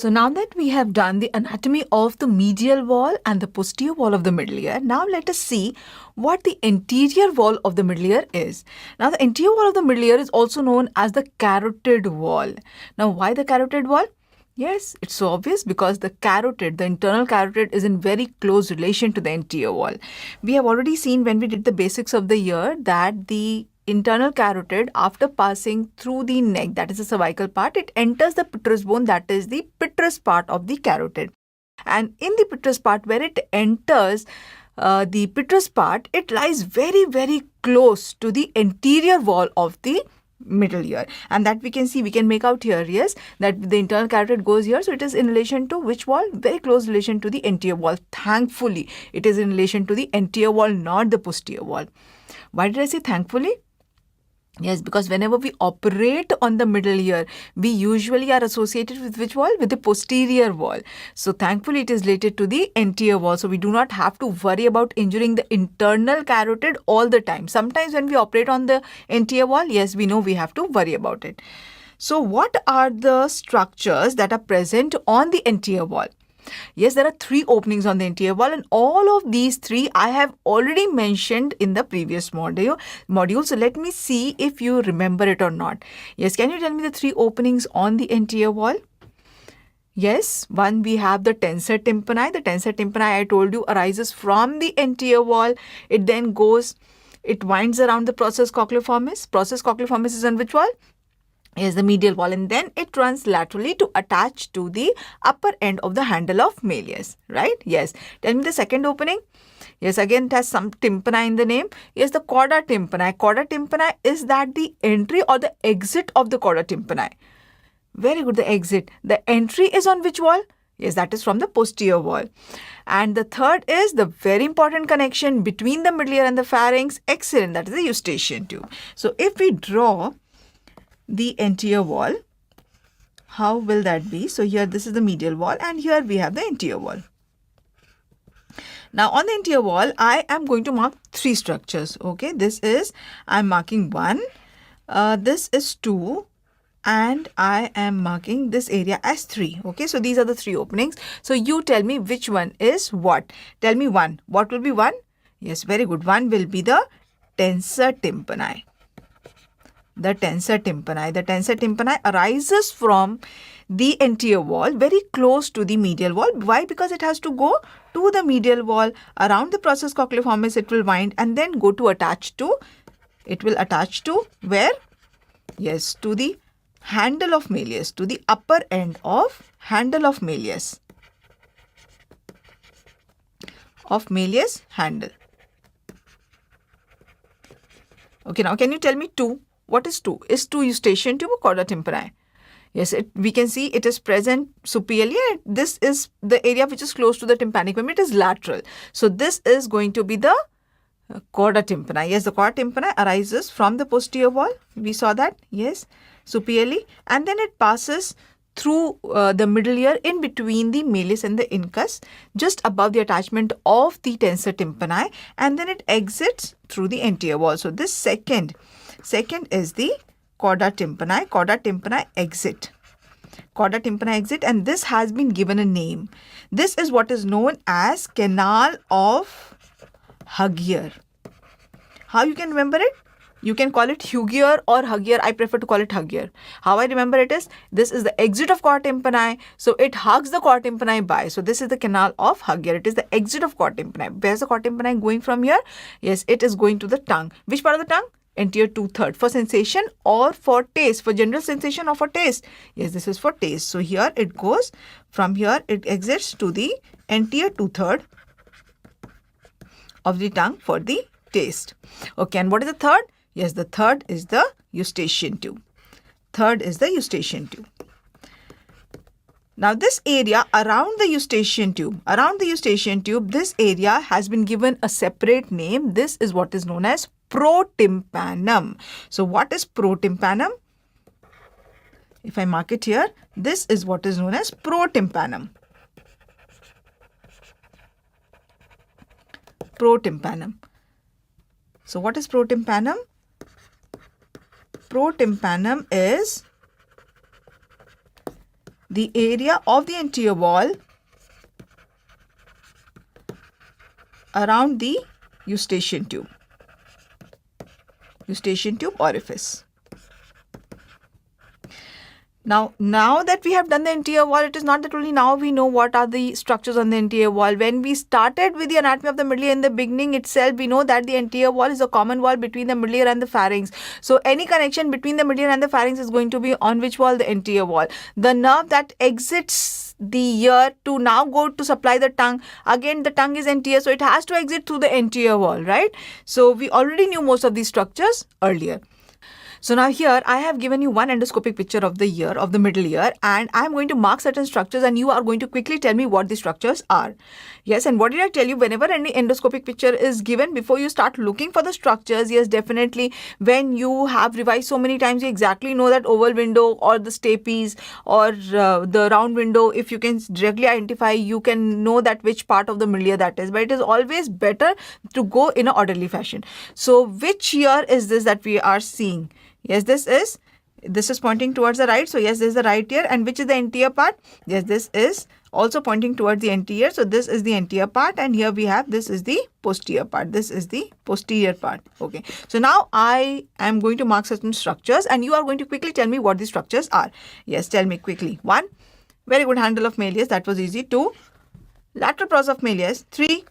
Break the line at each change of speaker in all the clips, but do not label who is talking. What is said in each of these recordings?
So now that we have done the anatomy of the medial wall and the posterior wall of the middle ear, now let us see what the anterior wall of the middle ear is. Now the anterior wall of the middle ear is also known as the carotid wall. Now why the carotid wall? Yes, it's so obvious because the carotid, the internal carotid, is in very close relation to the anterior wall. We have already seen when we did the basics of the ear that the internal carotid, after passing through the neck, that is the cervical part, it enters the pitreous bone, that is the pitreous part of the carotid. And in the pitreous part, where it enters the pitreous part, it lies very, very close to the anterior wall of the middle ear, and that we can see, we can make out here, yes, that the internal carotid goes here, so it is in relation to which wall? Very close relation to the anterior wall. Thankfully, it is in relation to the anterior wall, not the posterior wall. Why did I say thankfully? Yes, because whenever we operate on the middle ear, we usually are associated with which wall? With the posterior wall. So thankfully it is related to the anterior wall. So we do not have to worry about injuring the internal carotid all the time. Sometimes when we operate on the anterior wall, yes, we know we have to worry about it. So what are the structures that are present on the anterior wall? Yes, there are 3 openings on the anterior wall, and all of these 3 I have already mentioned in the previous module. So let me see if you remember it or not. Yes, can you tell me the 3 openings on the anterior wall? Yes, one, we have the tensor tympani. The tensor tympani, I told you, arises from the anterior wall. It then goes, it winds around the process cochleoformis. Process cochleoformis is on which wall? Is the medial wall, and then it runs laterally to attach to the upper end of the handle of malleus, right? Yes. Tell me the second opening. Yes, again it has some tympani in the name. Yes, the chorda tympani. Chorda tympani, is that the entry or the exit of the chorda tympani? Very good, the exit. The entry is on which wall? Yes, that is from the posterior wall. And the third is the very important connection between the middle ear and the pharynx. Excellent, that is the eustachian tube. So if we draw the anterior wall, how will that be? So here this is the medial wall, and here we have the anterior wall. Now on the anterior wall, I am going to mark 3 structures. Okay, this is, I'm marking 1, this is 2, and I am marking this area as 3. Okay, so these are the 3 openings. So you tell me which one is what. Tell me 1. What will be 1? Yes, very good. 1 will be the tensor tympani. The tensor tympani. The tensor tympani arises from the anterior wall, very close to the medial wall. Why? Because it has to go to the medial wall, around the process cochleoformis it will wind, and then go to attach to, it will attach to where? Yes, to the handle of malleus, to the upper end of handle of malleus. Of malleus handle. Okay, now can you tell me 2? What is 2? Is 2 eustachian tube or chorda tympani? Yes, we can see it is present superiorly. This is the area which is close to the tympanic membrane. It is lateral. So this is going to be the chorda tympani. Yes, the chorda tympani arises from the posterior wall. We saw that. Yes, superiorly. And then it passes through the middle ear in between the malleus and the incus, just above the attachment of the tensor tympani, and then it exits through the anterior wall. So this second is the chorda tympani. Chorda tympani exit. Chorda tympani exit, and this has been given a name. This is what is known as canal of Huggier. How you can remember it? You can call it Huggier or Huggier. I prefer to call it Huggier. How I remember it is, this is the exit of chorda tympani. So it hugs the chorda tympani by. So this is the canal of Huggier. It is the exit of chorda tympani. Where's the chorda tympani going from here? Yes, it is going to the tongue. Which part of the tongue? Anterior 2/3. For sensation or for taste? For general sensation or for taste? Yes, this is for taste. So here it goes, from here it exits to the anterior 2/3 of the tongue for the taste. Okay, and what is the third? Yes, the third is the eustachian tube. Third is the eustachian tube. Now this area around the eustachian tube, this area has been given a separate name. This is what is known as protympanum. So what is protympanum? If I mark it here, this is what is known as protympanum. Protympanum. So what is protympanum? Protympanum is the area of the anterior wall around the eustachian tube orifice. Now that we have done the anterior wall, it is not that only now we know what are the structures on the anterior wall. When we started with the anatomy of the middle ear in the beginning itself, we know that the anterior wall is a common wall between the middle ear and the pharynx. So any connection between the middle ear and the pharynx is going to be on which wall? The anterior wall. The nerve that exits the ear to now go to supply the tongue, again the tongue is anterior, so it has to exit through the anterior wall, right? So we already knew most of these structures earlier. So now here I have given you one endoscopic picture of the ear, of the middle ear, and I am going to mark certain structures and you are going to quickly tell me what the structures are. Yes, and what did I tell you? Whenever any endoscopic picture is given, before you start looking for the structures, yes, definitely when you have revised so many times, you exactly know that oval window or the stapes or the round window, if you can directly identify, you can know that which part of the middle ear that is. But it is always better to go in an orderly fashion. So which ear is this that we are seeing? Yes, this is pointing towards the right. So yes, this is the right ear. And which is the anterior part? Yes, this is also pointing towards the anterior. So this is the anterior part, and here we have, this is the posterior part. This is the posterior part. Okay. So now I am going to mark certain structures and you are going to quickly tell me what the structures are. Yes, tell me quickly. 1. Very good, handle of malleus. That was easy. 2. Lateral process of malleus. 3.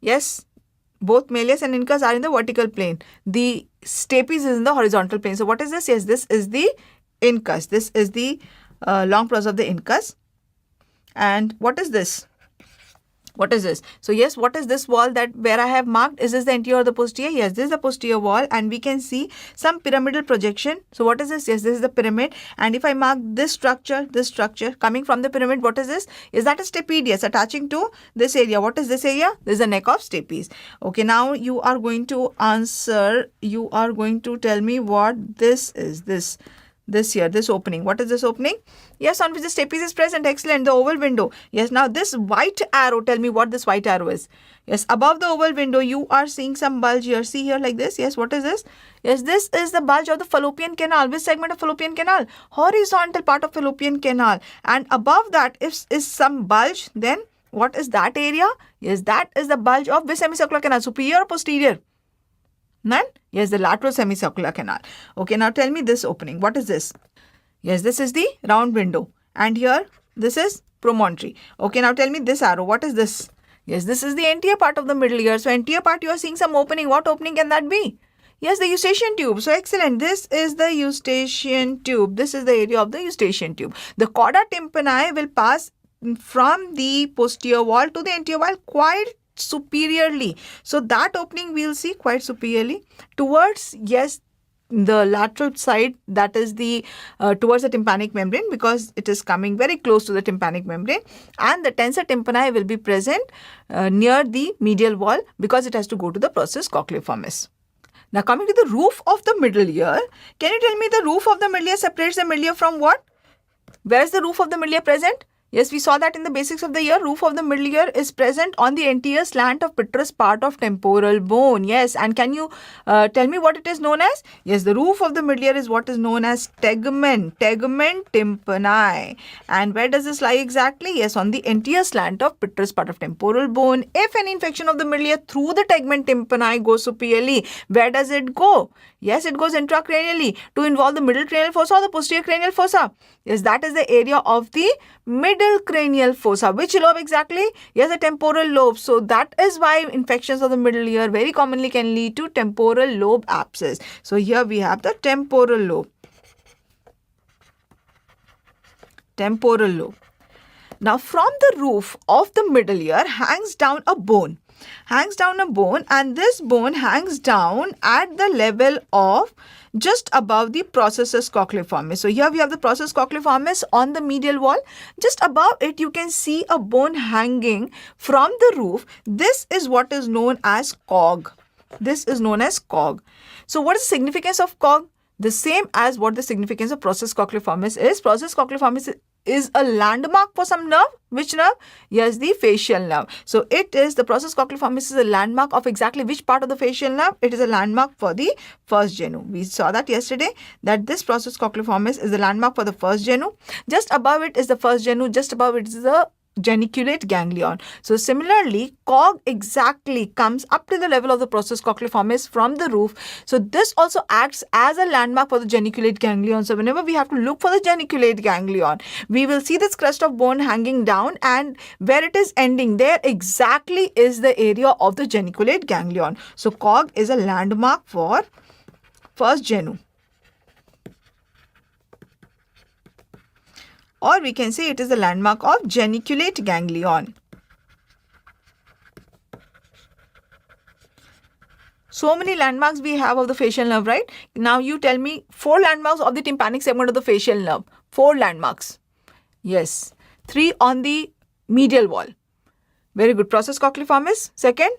Yes, both malleus and incus are in the vertical plane. The stapes is in the horizontal plane. So what is this? Yes, this is the incus. This is the long process of the incus. And what is this? What is this? So yes, what is this wall that where I have marked? Is this the anterior or the posterior? Yes, this is the posterior wall, and we can see some pyramidal projection. So what is this? Yes, this is the pyramid. And if I mark this structure coming from the pyramid, what is this? Is that a stapedius attaching to this area? What is this area? This is the neck of stapes. Okay, now you are going to answer. You are going to tell me what this is. This here, this opening. What is this opening? Yes, on which the stapes is present. Excellent. The oval window. Yes, now this white arrow, tell me what this white arrow is. Yes, above the oval window, you are seeing some bulge here. See here like this. Yes, what is this? Yes, this is the bulge of the fallopian canal. Which segment of fallopian canal? Horizontal part of fallopian canal. And above that is some bulge. Then what is that area? Yes, that is the bulge of which semicircular canal? Superior or posterior? None? Yes, the lateral semicircular canal. Okay, now tell me this opening. What is this? Yes, this is the round window. And here, this is promontory. Okay, now tell me this arrow. What is this? Yes, this is the anterior part of the middle ear. So, anterior part, you are seeing some opening. What opening can that be? Yes, the eustachian tube. So, excellent. This is the eustachian tube. This is the area of the eustachian tube. The chorda tympani will pass from the posterior wall to the anterior wall quite superiorly. So that opening we'll see quite superiorly towards, yes, the lateral side, that is the towards the tympanic membrane, because it is coming very close to the tympanic membrane, and the tensor tympani will be present near the medial wall because it has to go to the process cochleoformis. Now coming to the roof of the middle ear, can you tell me the roof of the middle ear separates the middle ear from what? Where is the roof of the middle ear present? Yes, we saw that in the basics of the ear. Roof of the middle ear is present on the anterior slant of petrous part of temporal bone. Yes, and can you tell me what it is known as? Yes, the roof of the middle ear is what is known as tegument tympani. And where does this lie exactly? Yes, on the anterior slant of petrous part of temporal bone. If any infection of the middle ear through the tegument tympani goes superiorly, where does it go? Yes, it goes intracranially to involve the middle cranial fossa or the posterior cranial fossa. Yes, that is the area of the middle cranial fossa. Which lobe exactly? Yes, the temporal lobe. So that is why infections of the middle ear very commonly can lead to temporal lobe abscess. So here we have the temporal lobe. Temporal lobe. Now from the roof of the middle ear hangs down a bone. And this bone hangs down at the level of just above the processus cochleoformis. So here we have the processus cochleoformis on the medial wall. Just above it you can see a bone hanging from the roof. This is what is known as cog. This is known as cog. So what is the significance of cog? The same as what the significance of processus cochleoformis is. Processus cochleoformis is a landmark for some nerve. Which nerve? Yes, the facial nerve. So it is, the process cochleoformis is a landmark of exactly which part of the facial nerve? It is a landmark for the first genu. We saw that yesterday, that this process cochleoformis is the landmark for the first genu. Just above it is the first genu, just above it is the geniculate ganglion. So similarly, cog exactly comes up to the level of the process cochleoformis from the roof. So this also acts as a landmark for the geniculate ganglion. So whenever we have to look for the geniculate ganglion, we will see this crest of bone hanging down, and where it is ending, there exactly is the area of the geniculate ganglion. So cog is a landmark for first genu. Or we can say it is the landmark of geniculate ganglion. So many landmarks we have of the facial nerve, right? Now you tell me 4 landmarks of the tympanic segment of the facial nerve. 4 landmarks. Yes. 3 on the medial wall. Very good. Process cochleoformis. Second,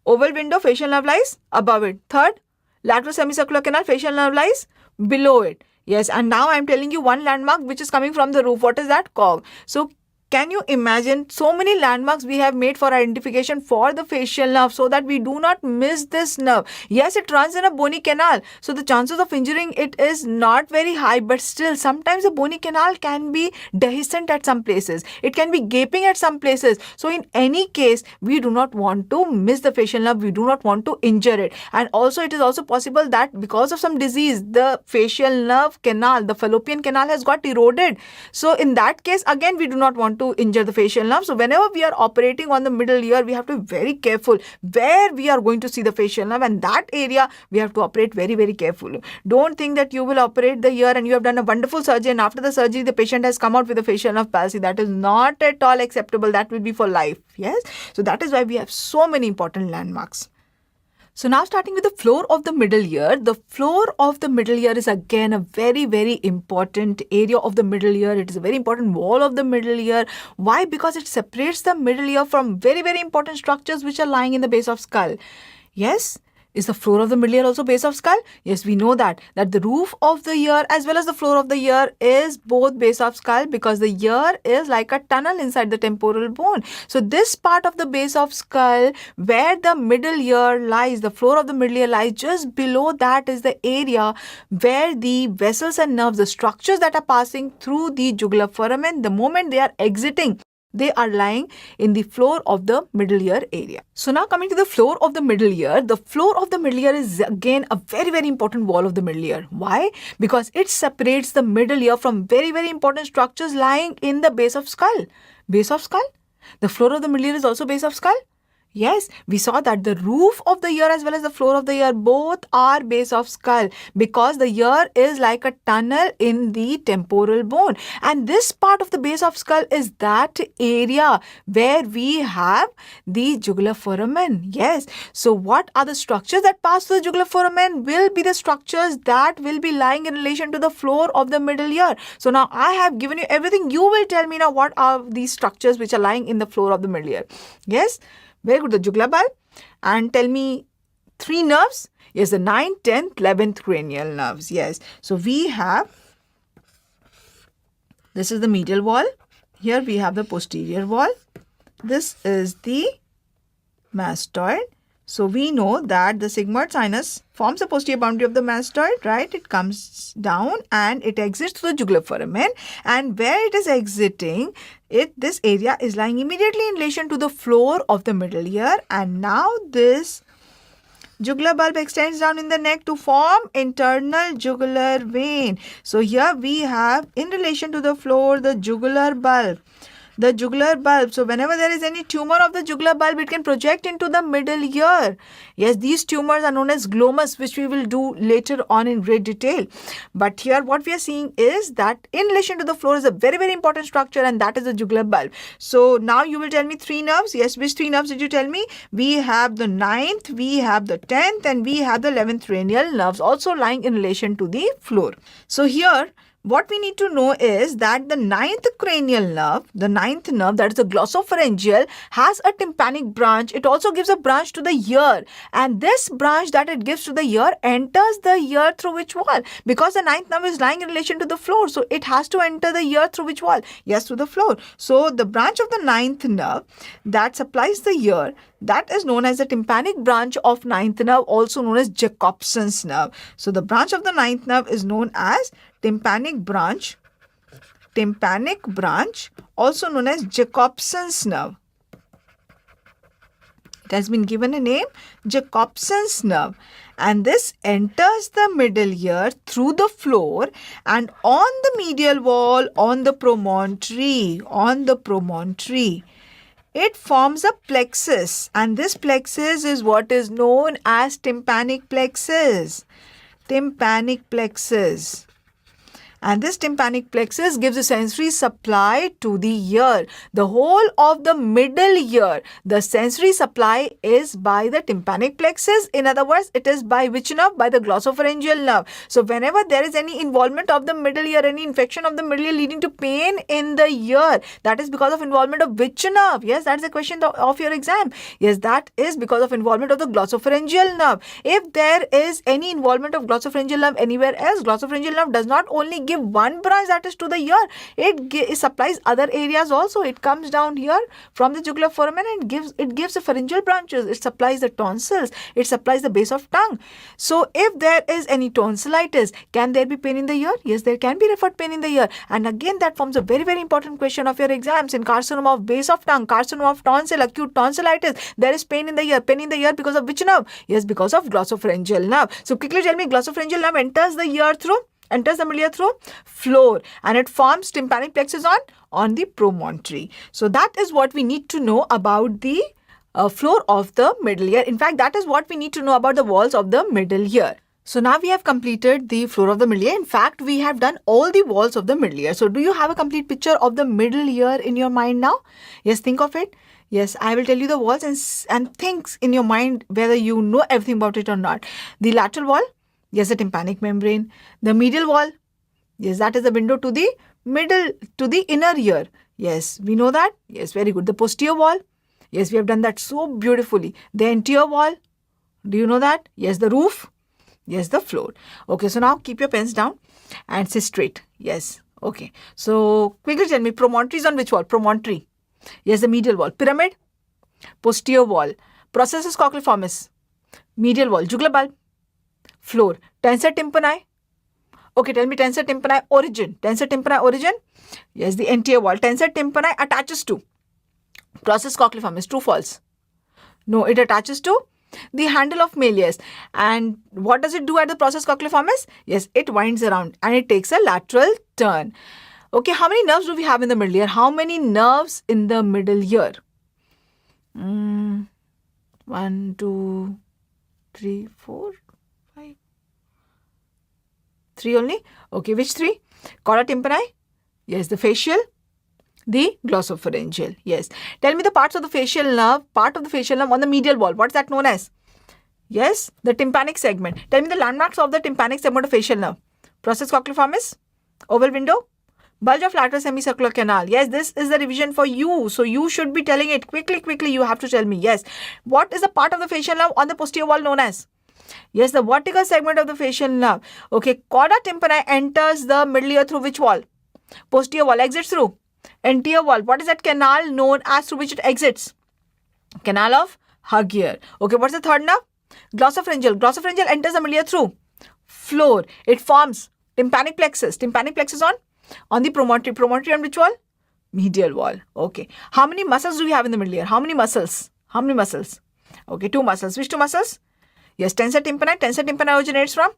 oval window, facial nerve lies above it. Third, lateral semicircular canal, facial nerve lies below it. Yes, and now I am telling you one landmark which is coming from the roof. What is that? Cog. So can you imagine so many landmarks we have made for identification for the facial nerve so that we do not miss this nerve? Yes, it runs in a bony canal. So the chances of injuring it is not very high, but still sometimes the bony canal can be dehiscent at some places. It can be gaping at some places. So in any case, we do not want to miss the facial nerve. We do not want to injure it. And also it is also possible that because of some disease, the facial nerve canal, the fallopian canal has got eroded. So in that case, again, we do not want to injure the facial nerve. So whenever we are operating on the middle ear, we have to be very careful where we are going to see the facial nerve, and that area we have to operate very, very carefully. Don't think that you will operate the ear and you have done a wonderful surgery, and after the surgery the patient has come out with a facial nerve palsy. That is not at all acceptable. That will be for life. Yes. So that is why we have so many important landmarks. So now starting with the floor of the middle ear. The floor of the middle ear is again a very, very important area of the middle ear. It is a very important wall of the middle ear. Why? Because it separates the middle ear from very, very important structures which are lying in the base of skull. Yes. Is the floor of the middle ear also base of skull? Yes, we know that the roof of the ear as well as the floor of the ear is both base of skull, because the ear is like a tunnel inside the temporal bone. So this part of the base of skull where the middle ear lies, the floor of the middle ear lies, just below that is the area where the vessels and nerves, the structures that are passing through the jugular foramen, the moment they are exiting, they are lying in the floor of the middle ear area. So now coming to the floor of the middle ear. The floor of the middle ear is again a very, very important wall of the middle ear. Why? Because it separates the middle ear from very, very important structures lying in the base of skull. Base of skull? The floor of the middle ear is also base of skull? Yes, we saw that the roof of the ear as well as the floor of the ear both are base of skull, because the ear is like a tunnel in the temporal bone. And this part of the base of skull is that area where we have the jugular foramen. Yes. So what are the structures that pass through the jugular foramen? Will be the structures that will be lying in relation to the floor of the middle ear. So now I have given you everything. You will tell me now what are these structures which are lying in the floor of the middle ear. Yes. Very good, the jugular bulb. And tell me 3 nerves. Yes, the 9th, 10th, 11th cranial nerves. Yes. So we have, this is the medial wall. Here we have the posterior wall. This is the mastoid. So we know that the sigmoid sinus forms the posterior boundary of the mastoid, right? It comes down and it exits through the jugular foramen, and where it is exiting, this area is lying immediately in relation to the floor of the middle ear, and now this jugular bulb extends down in the neck to form internal jugular vein. So here we have in relation to the floor the jugular bulb. The jugular bulb. So whenever there is any tumor of the jugular bulb, it can project into the middle ear. Yes, these tumors are known as glomus, which we will do later on in great detail. But here what we are seeing is that in relation to the floor is a very, very important structure, and that is the jugular bulb. So now you will tell me 3 nerves. Yes, which 3 nerves did you tell me? We have the 9th, we have the 10th, and we have the 11th cranial nerves also lying in relation to the floor. So here what we need to know is that the ninth cranial nerve, that is the glossopharyngeal, has a tympanic branch. It also gives a branch to the ear, and this branch that it gives to the ear enters the ear through which wall? Because the ninth nerve is lying in relation to the floor, so it has to enter the ear through which wall? Yes, through the floor. So the branch of the ninth nerve that supplies the ear, that is known as the tympanic branch of ninth nerve, also known as Jacobson's nerve. So the branch of the ninth nerve is known as tympanic branch, also known as Jacobson's nerve. It has been given a name, Jacobson's nerve, and this enters the middle ear through the floor and on the medial wall, on the promontory. It forms a plexus, and this plexus is what is known as tympanic plexus. And this tympanic plexus gives a sensory supply to the ear. The whole of the middle ear, the sensory supply is by the tympanic plexus. In other words, it is by which nerve? By the glossopharyngeal nerve. So whenever there is any involvement of the middle ear, any infection of the middle ear leading to pain in the ear, that is because of involvement of which nerve? Yes, that's the question of your exam. Yes, that is because of involvement of the glossopharyngeal nerve. If there is any involvement of glossopharyngeal nerve anywhere else, glossopharyngeal nerve does not only give one branch, that is to the ear, it supplies other areas also. It comes down here from the jugular foramen and it gives the pharyngeal branches. It supplies the tonsils. It supplies the base of tongue. So if there is any tonsillitis, can there be pain in the ear? Yes, there can be referred pain in the ear. And again, that forms a very, very important question of your exams. In carcinoma of base of tongue, carcinoma of tonsil, acute tonsillitis, there is pain in the ear. Pain in the ear because of which nerve? Yes, because of glossopharyngeal nerve. So quickly tell me, glossopharyngeal nerve enters the middle ear through floor, and it forms tympanic plexus on the promontory. So that is what we need to know about the floor of the middle ear. In fact, that is what we need to know about the walls of the middle ear. So now we have completed the floor of the middle ear. In fact, we have done all the walls of the middle ear. So do you have a complete picture of the middle ear in your mind now? Yes, think of it. Yes, I will tell you the walls and things in your mind whether you know everything about it or not. The lateral wall, yes, the tympanic membrane. The medial wall, yes, that is the window to the inner ear. Yes, we know that. Yes, very good. The posterior wall, yes, we have done that so beautifully. The anterior wall, do you know that? Yes, the roof. Yes, the floor. Okay, so now keep your pens down and sit straight. Yes, okay. So quickly tell me, promontory is on which wall? Promontory. Yes, the medial wall. Pyramid, posterior wall. Processus cochleaformis, medial wall. Jugular bulb, floor. Tensor tympani. Okay, tell me tensor tympani origin. Tensor tympani origin. Yes, the anterior wall. Tensor tympani attaches to processus cochleaformis. True, false? No, it attaches to the handle of Malleus. And what does it do at the processus cochleaformis? Yes, it winds around and it takes a lateral turn. Okay, how many nerves do we have in the middle ear? How many nerves in the middle ear? 1, 2, 3, 4, 5. 3 only? Okay, which 3? Chorda tympani? Yes, the facial. The glossopharyngeal. Yes. Tell me the parts of the facial nerve. Part of the facial nerve on the medial wall. What's that known as? Yes, the tympanic segment. Tell me the landmarks of the tympanic segment of facial nerve. Processus cochleaformis, oval window, bulge of lateral semicircular canal. Yes, this is the revision for you. So you should be telling it quickly. You have to tell me. Yes. What is the part of the facial nerve on the posterior wall known as? Yes, the vertical segment of the facial nerve. Okay, chorda tympani enters the middle ear through which wall? Posterior wall. Exits through anterior wall. What is that canal known as through which it exits? Canal of Huggier. Okay, what's the third nerve? Glossopharyngeal. Glossopharyngeal enters the middle ear through floor. It forms tympanic plexus. Tympanic plexus on the promontory. Promontory on which wall? Medial wall. Okay. How many muscles do we have in the middle ear? How many muscles? Okay, 2 muscles. Which 2 muscles? Yes, tensor tympani. Tensor tympani originates from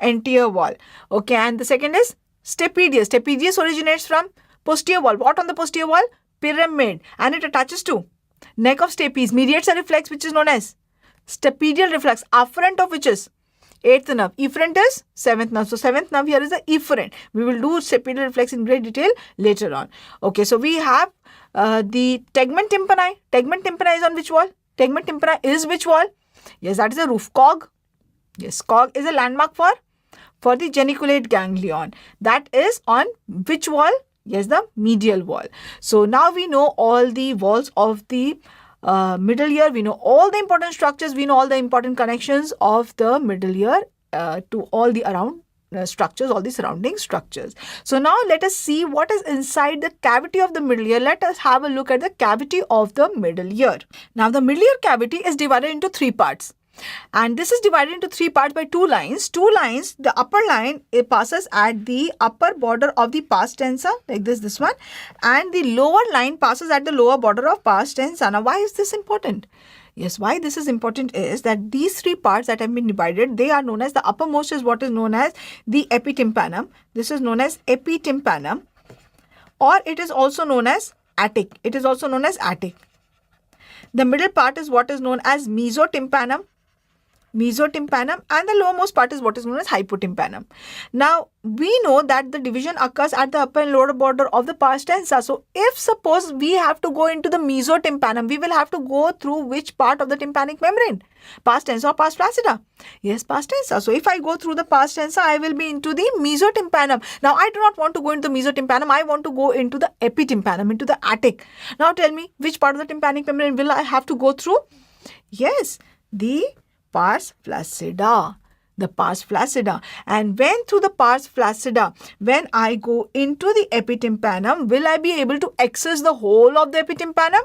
anterior wall. Okay, and the second is stapedius. Stapedius originates from posterior wall. What on the posterior wall? Pyramid. And it attaches to neck of stapes. Mediates a reflex which is known as stapedial reflex. Afferent of which is 8th nerve. Efferent is 7th nerve. So 7th nerve here is the efferent. We will do stapedial reflex in great detail later on. Okay, so we have the tegment tympani. Tegment tympani is on which wall? Tegment tympani is which wall? Yes, that is the roof. Cog. Yes, cog is a landmark for For the geniculate ganglion. That is on which wall? Yes, the medial wall. So now we know all the walls of the middle ear. We know all the important structures. We know all the important connections of the middle ear to all the around structures, all the surrounding structures. So now let us see what is inside the cavity of the middle ear. Let us have a look at the cavity of the middle ear. Now the middle ear cavity is divided into three parts. And this is divided into three parts by two lines. Two lines, the upper line, it passes at the upper border of the pars tensa, like this one. And the lower line passes at the lower border of pars tensa. Now why is this important? Yes, why this is important is that these three parts that have been divided, they are known as, the uppermost is what is known as the epitympanum. This is known as epitympanum, or it is also known as attic. It is also known as attic. The middle part is what is known as mesotympanum. Mesotympanum, and the lowermost part is what is known as hypotympanum. Now, we know that the division occurs at the upper and lower border of the pars tensa. So, if suppose we have to go into the mesotympanum, we will have to go through which part of the tympanic membrane? Pars tensa or pars flaccida? Yes, pars tensa. So, if I go through the pars tensa, I will be into the mesotympanum. Now, I do not want to go into the mesotympanum. I want to go into the epitympanum, into the attic. Now, tell me, which part of the tympanic membrane will I have to go through? Yes, the pars flaccida, the pars flaccida. And when through the pars flaccida, when I go into the epitympanum, will I be able to access the whole of the epitympanum?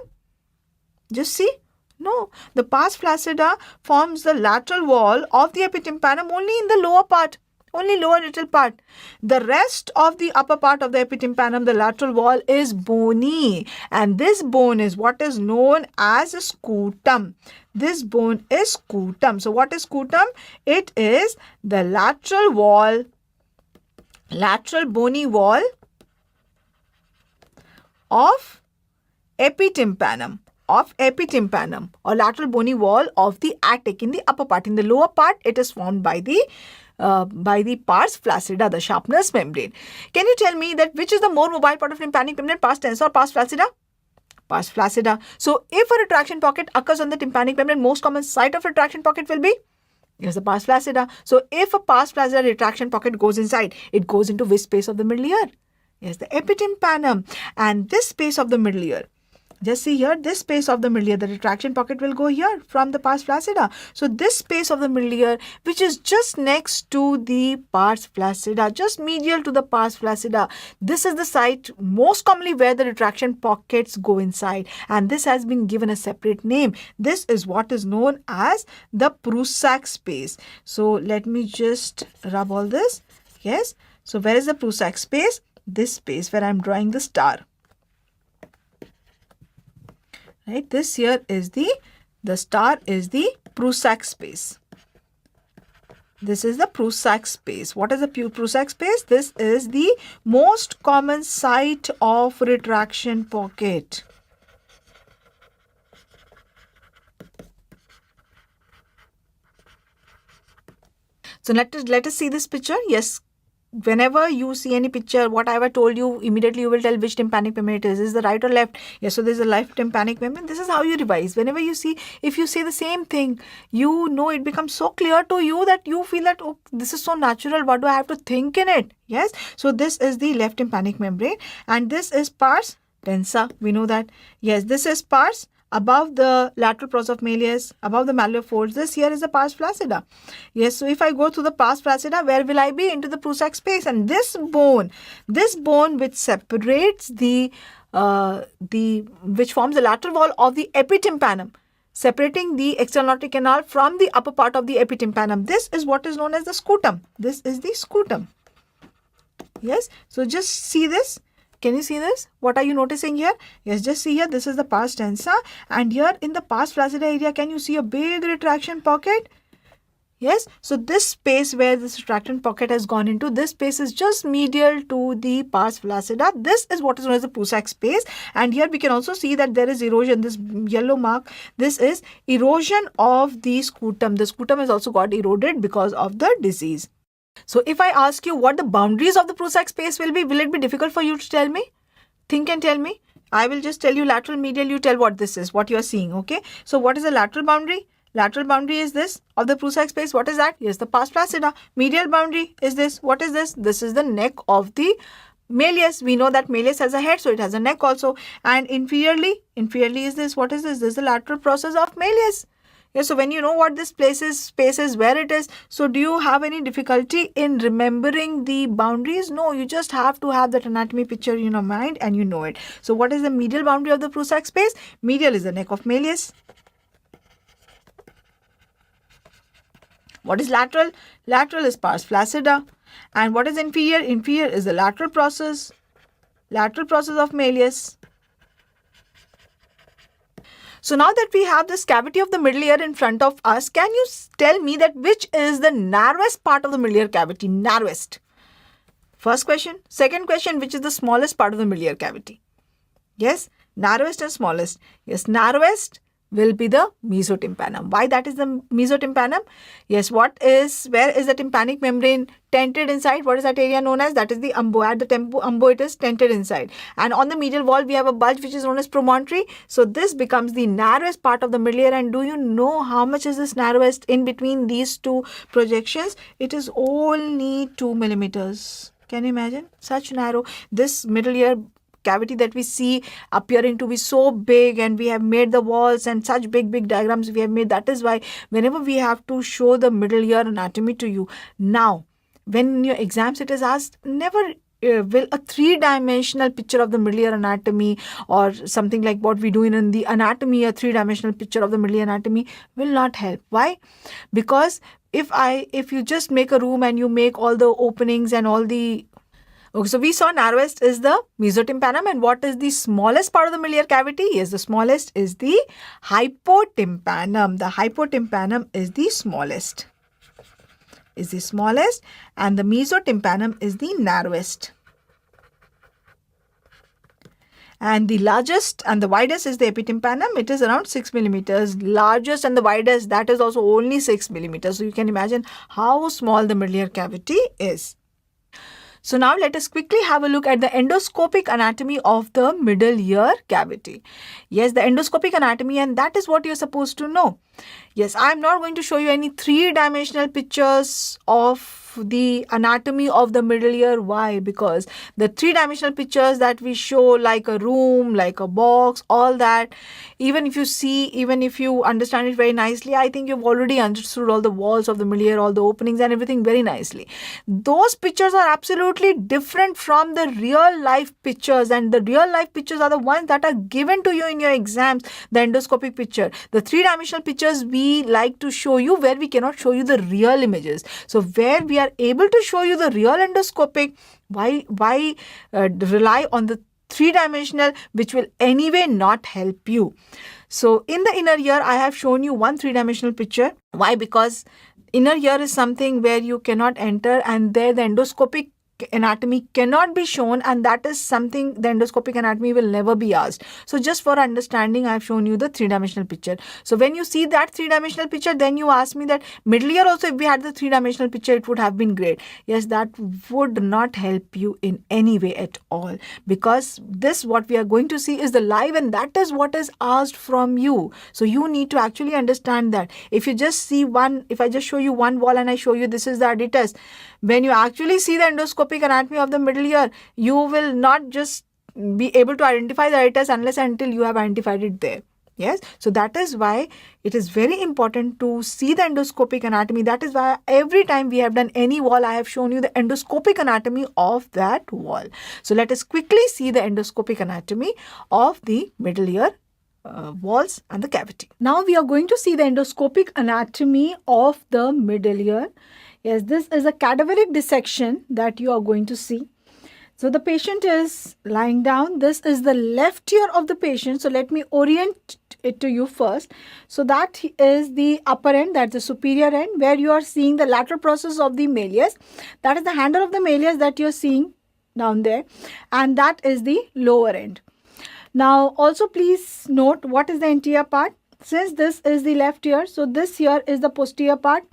Just see. No, the pars flaccida forms the lateral wall of the epitympanum only in the lower part. Only lower little part. The rest of the upper part of the epitympanum, the lateral wall, is bony. And this bone is what is known as a scutum. This bone is scutum. So what is scutum? It is the lateral wall, lateral bony wall of epitympanum. Or lateral bony wall of the attic in the upper part. In the lower part, it is formed by the pars flaccida, the Sharpner's membrane. Can you tell me that which is the more mobile part of tympanic membrane, pars tensa or pars flaccida? Pars flaccida. So, if a retraction pocket occurs on the tympanic membrane, most common site of retraction pocket will be? Yes, the pars flaccida. So, if a pars flaccida retraction pocket goes inside, it goes into which space of the middle ear? Yes, the epitympanum. And this space of the middle ear, just see here, this space of the middle ear, the retraction pocket will go here from the pars flaccida. So this space of the middle ear, which is just next to the pars flaccida, just medial to the pars flaccida, this is the site most commonly where the retraction pockets go inside. And this has been given a separate name. This is what is known as the Prusak space. So let me just rub all this. Yes. So where is the Prusak space? This space where I am drawing the star. Right, this here is the star is the Prusak space. This is the Prusak space. What is the Prusak space? This is the most common site of retraction pocket. So let us see this picture. Yes. Whenever you see any picture, whatever I told you, immediately you will tell which tympanic membrane it is. Is the right or left? Yes, so this is the left tympanic membrane. This is how you revise. Whenever you see, if you say the same thing, you know it becomes so clear to you that you feel that, oh, this is so natural. What do I have to think in it? Yes, so this is the left tympanic membrane and this is pars tensa. We know that. Yes, this is pars. Above the lateral process of malleus, above the malleolar folds, this here is the pars flaccida. Yes, so if I go through the pars flaccida, where will I be? Into the Prusak space. And this bone which separates which forms the lateral wall of the epitympanum, separating the external aortic canal from the upper part of the epitympanum. This is what is known as the scutum. This is the scutum. Yes, so just see this. Can you see this? What are you noticing here? Yes, just see here. This is the pars tensa. And here in the pars flaccida area, can you see a big retraction pocket? Yes. So this space where this retraction pocket has gone into, this space is just medial to the pars flaccida. This is what is known as the Prusak space. And here we can also see that there is erosion. This yellow mark, this is erosion of the scutum. The scutum has also got eroded because of the disease. So if I ask you what the boundaries of the Prusak space will it be difficult for you to tell me? Think and tell me. I will just tell you lateral, medial, you tell what this is, what you are seeing, okay? So what is the lateral boundary? Lateral boundary is this of the Prussic space. What is that? Yes, the pars flaccida. Medial boundary is this. What is this? This is the neck of the malleus. We know that malleus has a head, so it has a neck also. And inferiorly is this. What is this? This is the lateral process of malleus. Yeah, so when you know what this space is, where it is, so do you have any difficulty in remembering the boundaries? No, you just have to have that anatomy picture in your mind and you know it. So what is the medial boundary of the Prussic space? Medial is the neck of malleus. What is lateral? Lateral is pars flaccida. And what is inferior? Inferior is the lateral process of malleus. So now that we have this cavity of the middle ear in front of us, can you tell me that which is the narrowest part of the middle ear cavity? Narrowest. First question. Second question, which is the smallest part of the middle ear cavity? Yes, narrowest and smallest. Yes, narrowest will be the mesotympanum. Why that is the mesotympanum? Yes, where is the tympanic membrane tented inside? What is that area known as? That is the umbo. At the umbo it is tented inside. And on the medial wall we have a bulge which is known as promontory. So this becomes the narrowest part of the middle ear. And do you know how much is this narrowest in between these two projections? It is only 2 millimeters. Can you imagine? Such narrow. This middle ear cavity that we see appearing to be so big, and we have made the walls and such big diagrams we have made. That is why whenever we have to show the middle ear anatomy to you, now when in your exams it is asked, never will a three-dimensional picture of the middle ear anatomy or something like what we do in the anatomy, a three-dimensional picture of the middle ear anatomy will not help. Why? Because if you just make a room and you make all the openings and all the... Okay, so we saw narrowest is the mesotympanum, and what is the smallest part of the middle ear cavity? Yes, the smallest is the hypotympanum. The hypotympanum is the smallest. And the mesotympanum is the narrowest. And the largest and the widest is the epitympanum. It is around 6 millimeters. Largest and the widest, that is also only 6 millimeters. So you can imagine how small the middle ear cavity is. So now let us quickly have a look at the endoscopic anatomy of the middle ear cavity. Yes, the endoscopic anatomy, and that is what you're supposed to know. Yes, I'm not going to show you any three-dimensional pictures of the anatomy of the middle ear. Why? Because the three-dimensional pictures that we show, like a room, like a box, all that, even if you understand it very nicely, I think you've already understood all the walls of the middle ear, all the openings and everything very nicely. Those pictures are absolutely different from the real life pictures, and the real life pictures are the ones that are given to you in your exams, the endoscopic picture. The three-dimensional pictures we like to show you where we cannot show you the real images. So where we are able to show you the real endoscopic, why rely on the three-dimensional, which will anyway not help you. So in the inner ear, I have shown you one three-dimensional picture. Why? Because inner ear is something where you cannot enter, and there the endoscopic anatomy cannot be shown, and that is something the endoscopic anatomy will never be asked. So just for understanding, I have shown you the three-dimensional picture. So when you see that three-dimensional picture, then you ask me that middle ear also, if we had the three-dimensional picture, it would have been great. Yes, that would not help you in any way at all, because this, what we are going to see, is the live, and that is what is asked from you. So you need to actually understand that. If you just see if I just show you one wall and I show you this is the adytus, when you actually see the endoscopic anatomy of the middle ear, you will not just be able to identify the adytus unless and until you have identified it there. Yes, so that is why it is very important to see the endoscopic anatomy. That is why every time we have done any wall, I have shown you the endoscopic anatomy of that wall. So let us quickly see the endoscopic anatomy of the middle ear walls and the cavity. Now we are going to see the endoscopic anatomy of the middle ear. Yes, this is a cadaveric dissection that you are going to see. So the patient is lying down. This is the left ear of the patient. So let me orient it to you first. So that is the upper end, that's the superior end, where you are seeing the lateral process of the malleus. That is the handle of the malleus that you are seeing down there. And that is the lower end. Now also please note what is the anterior part. Since this is the left ear, so this here is the posterior part.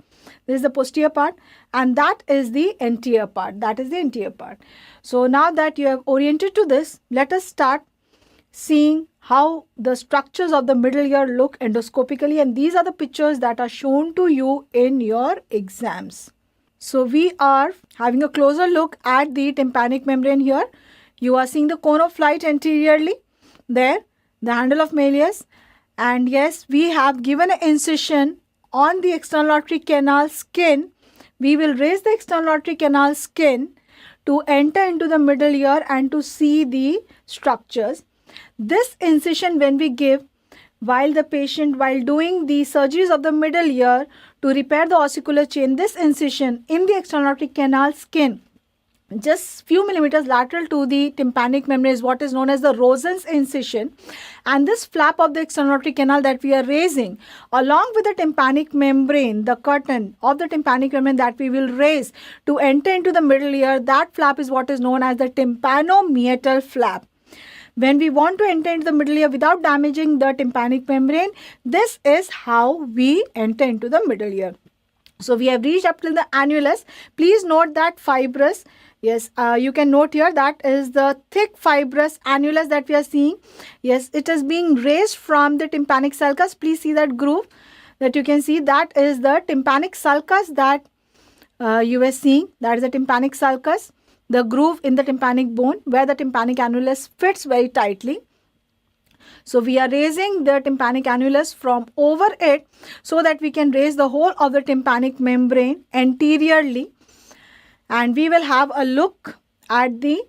This is the posterior part, and that is the anterior part. So now that you have oriented to this, let us start
seeing how the structures of the middle ear look endoscopically, and these are the pictures that are shown to you in your exams. So we are having a closer look at the tympanic membrane here. You are seeing the cone of light anteriorly there, the handle of Malleus, and yes, we have given an incision on the external auditory canal skin. We will raise the external auditory canal skin to enter into the middle ear and to see the structures. This incision, when we give while doing the surgeries of the middle ear to repair the ossicular chain, this incision in the external auditory canal skin just few millimeters lateral to the tympanic membrane is what is known as the Rosen's incision, and this flap of the external auditory canal that we are raising along with the tympanic membrane, the curtain of the tympanic membrane that we will raise to enter into the middle ear, that flap is what is known as the tympanomeatal flap. When we want to enter into the middle ear without damaging the tympanic membrane, this is how we enter into the middle ear. So we have reached up till the annulus. Please note that fibrous. Yes, you can note here that is the thick fibrous annulus that we are seeing. Yes, it is being raised from the tympanic sulcus. Please see that groove that you can see. That is the tympanic sulcus that you were seeing. That is the tympanic sulcus, the groove in the tympanic bone where the tympanic annulus fits very tightly. So we are raising the tympanic annulus from over it so that we can raise the whole of the tympanic membrane anteriorly, and we will have a look at the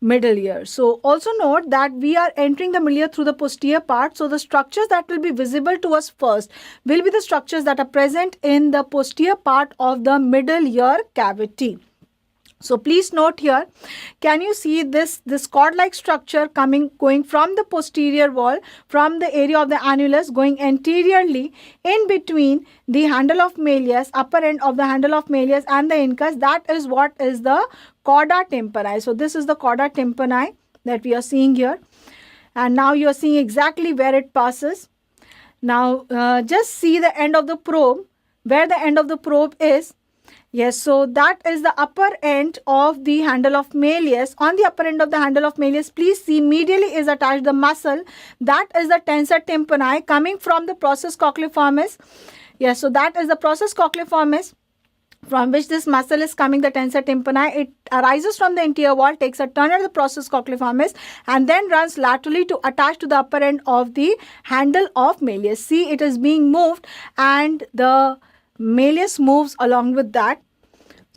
middle ear. So also note that we are entering the middle ear through the posterior part. So the structures that will be visible to us first will be the structures that are present in the posterior part of the middle ear cavity. So please note here, can you see this cord-like structure going from the posterior wall, from the area of the annulus, going anteriorly in between the handle of Malleus, upper end of the handle of Malleus and the incus? That is what is the chorda tympani. So this is the chorda tympani that we are seeing here. And now you are seeing exactly where it passes. Now just see the end of the probe, where the end of the probe is. Yes, so that is the upper end of the handle of Malleus. On the upper end of the handle of Malleus, please see medially is attached the muscle. That is the tensor tympani coming from the process cochlearformis. Yes, so that is the process cochlearformis from which this muscle is coming, the tensor tympani. It arises from the anterior wall, takes a turn at the process cochlearformis, and then runs laterally to attach to the upper end of the handle of Malleus. See, it is being moved and the Malleus moves along with that.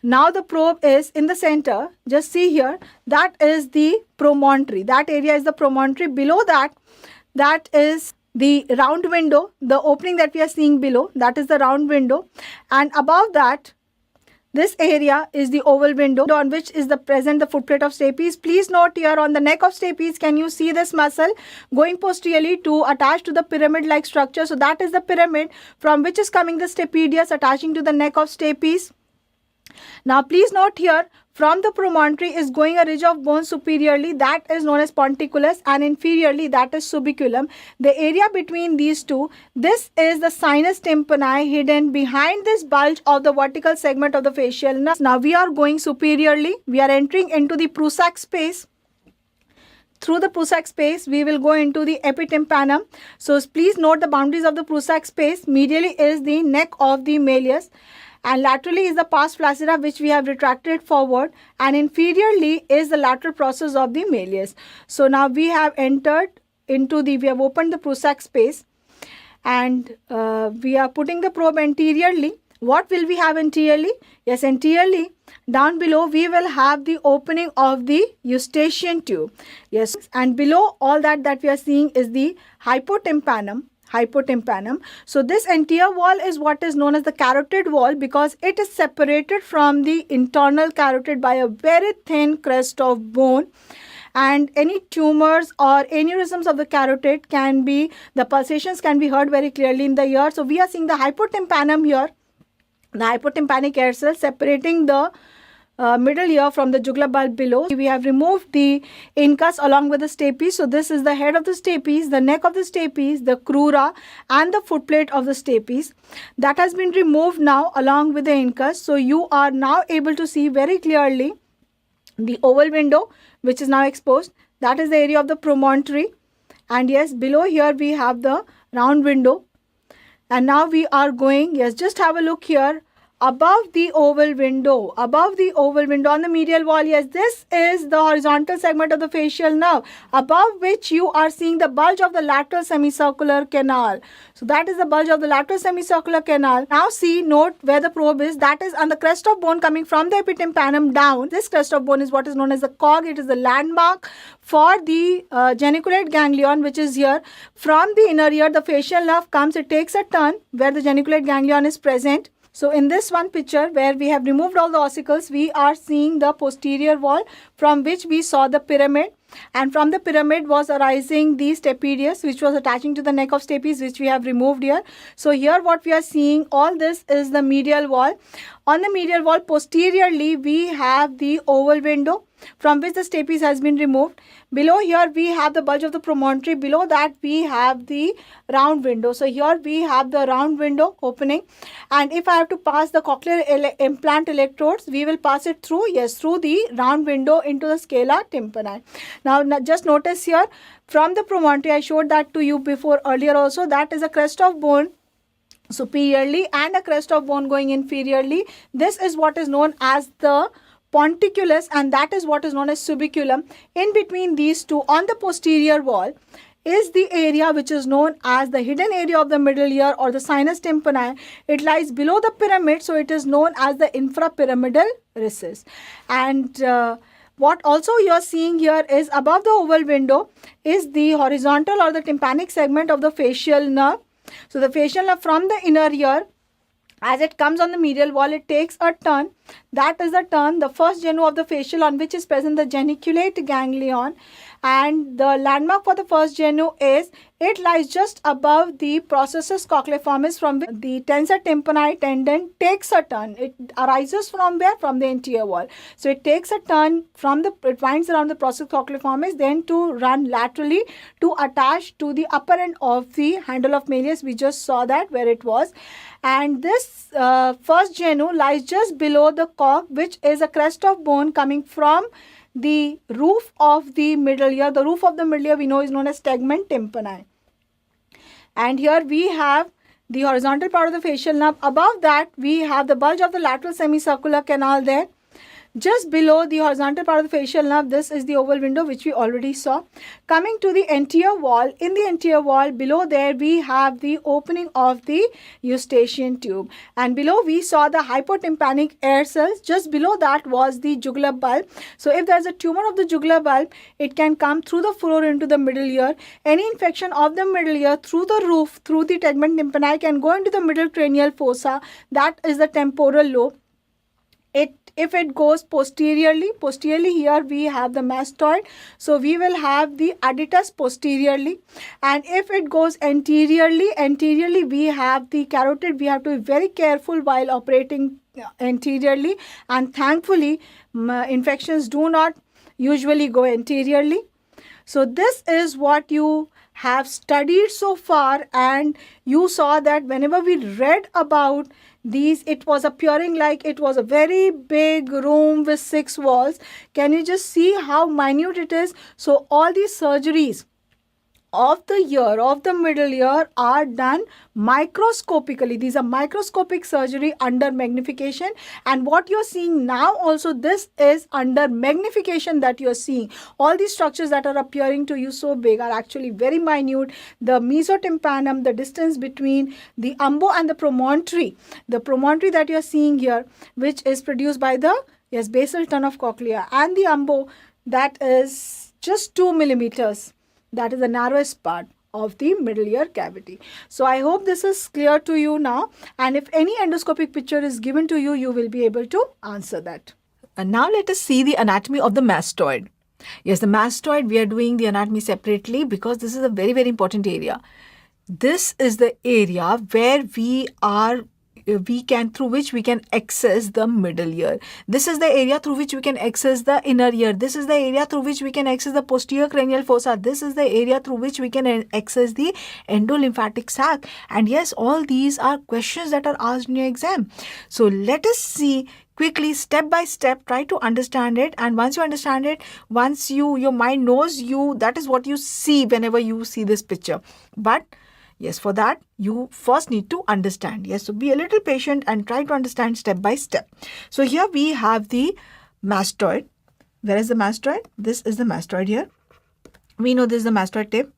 Now the probe is in the center. Just see here, that is the promontory. That area is the promontory. Below that, that is the round window, the opening that we are seeing below, that is the round window. And above that, this area is the oval window on which is the present the footplate of stapes. Please note here on the neck of stapes, can you see this muscle going posteriorly to attach to the pyramid-like structure? So that is the pyramid from which is coming the stapedius attaching to the neck of stapes. Now please note here, from the promontory is going a ridge of bone superiorly, that is known as ponticulus, and inferiorly that is subiculum. The area between these two, this is the sinus tympani hidden behind this bulge of the vertical segment of the facial nerve. Now we are going superiorly, we are entering into the Prusac space. Through the Prusac space, we will go into the epitympanum. So please note the boundaries of the Prusac space. Medially is the neck of the Malleus, and laterally is the pars flaccida which we have retracted forward, and inferiorly is the lateral process of the Malleus. So now we have entered into we have opened the Prusac space, and we are putting the probe anteriorly. What will we have anteriorly? Yes, anteriorly down below we will have the opening of the eustachian tube. Yes, and below all that we are seeing is the hypotympanum. So this anterior wall is what is known as the carotid wall because it is separated from the internal carotid by a very thin crest of bone, and any tumors or aneurysms of the carotid the pulsations can be heard very clearly in the ear. So we are seeing the hypotympanum here, the hypotympanic air cells separating the middle ear from the jugular bulb below. We have removed the incus along with the stapes. So this is the head of the stapes, the neck of the stapes, the crura and the footplate of the stapes. That has been removed now along with the incus. So you are now able to see very clearly the oval window which is now exposed. That is the area of the promontory. And yes, below here we have the round window. And now we are going, yes, just have a look here. Above the oval window on the medial wall, yes, this is the horizontal segment of the facial nerve, above which you are seeing the bulge of the lateral semicircular canal. So that is the bulge of the lateral semicircular canal. Now see, note where the probe is. That is on the crest of bone coming from the epitympanum down. This crest of bone is what is known as the cog. It is the landmark for the geniculate ganglion, which is here. From the inner ear, the facial nerve comes, it takes a turn where the geniculate ganglion is present. So in this one picture where we have removed all the ossicles, we are seeing the posterior wall from which we saw the pyramid, and from the pyramid was arising the stapedius, which was attaching to the neck of stapes, which we have removed here. So here what we are seeing, all this is the medial wall. On the medial wall posteriorly we have the oval window from which the stapes has been removed. Below here we have the bulge of the promontory. Below that we have the round window. So here we have the round window opening, and if I have to pass the cochlear implant electrodes, we will pass it through, yes, through the round window into the scala tympani. Now just notice here, from the promontory, I showed that to you before earlier also, that is a crest of bone superiorly and a crest of bone going inferiorly. This is what is known as the ponticulus, and that is what is known as subiculum. In between these two, on the posterior wall, is the area which is known as the hidden area of the middle ear or the sinus tympani. It lies below the pyramid, so it is known as the infrapyramidal recess. And what also you are seeing here is above the oval window is the horizontal or the tympanic segment of the facial nerve. So the facial nerve from the inner ear, as it comes on the medial wall, it takes a turn. That is the turn, the first genu of the facial, on which is present the geniculate ganglion. And the landmark for the first genu is, it lies just above the processus cochleiformis, from which the tensor tympani tendon takes a turn. It arises from where? From the anterior wall. So it takes a turn from the, it winds around the processus cochleiformis, then to run laterally to attach to the upper end of the handle of Malleus. We just saw that where it was. And this first genu lies just below the cog, which is a crest of bone coming from the roof of the middle ear. The roof of the middle ear we know is known as tegmen tympani. And here we have the horizontal part of the facial nerve. Above that we have the bulge of the lateral semicircular canal there. Just below the horizontal part of the facial nerve, this is the oval window which we already saw. Coming to the anterior wall, in the anterior wall below there we have the opening of the eustachian tube, and below we saw the hypotympanic air cells. Just below that was the jugular bulb. So if there is a tumor of the jugular bulb, it can come through the furrow into the middle ear. Any infection of the middle ear through the roof, through the tegmen tympani, can go into the middle cranial fossa, that is the temporal lobe. If it goes posteriorly here we have the mastoid, so we will have the adytus posteriorly. And if it goes anteriorly we have the carotid. We have to be very careful while operating anteriorly, and thankfully infections do not usually go anteriorly. So this is what you have studied so far, and you saw that whenever we read about these, it was appearing like it was a very big room with 6 walls. Can you just see how minute it is? So all these surgeries of the ear, of the middle ear, are done microscopically. These are microscopic surgery under magnification, and what you're seeing now also, this is under magnification that you're seeing. All these structures that are appearing to you so big are actually very minute. The mesotympanum, the distance between the umbo and the promontory that you're seeing here, which is produced by the basal ton of cochlea, and the umbo, that is just 2 millimeters. That is the narrowest part of the middle ear cavity. So I hope this is clear to you now, and if any endoscopic picture is given to you, you will be able to answer that.
And now let us see the anatomy of the mastoid. Yes, the mastoid, we are doing the anatomy separately because this is a very, very important area. This is the area where we are through which we can access the middle ear. This is the area through which we can access the inner ear. This is the area through which we can access the posterior cranial fossa. This is the area through which we can access the endolymphatic sac. And yes, all these are questions that are asked in your exam. So let us see quickly, step by step, try to understand it. And once you understand it, once your mind knows you, that is what you see whenever you see this picture. But yes, for that, you first need to understand. Yes, so be a little patient and try to understand step by step. So here we have the mastoid. Where is the mastoid? This is the mastoid here. We know this is the mastoid tip,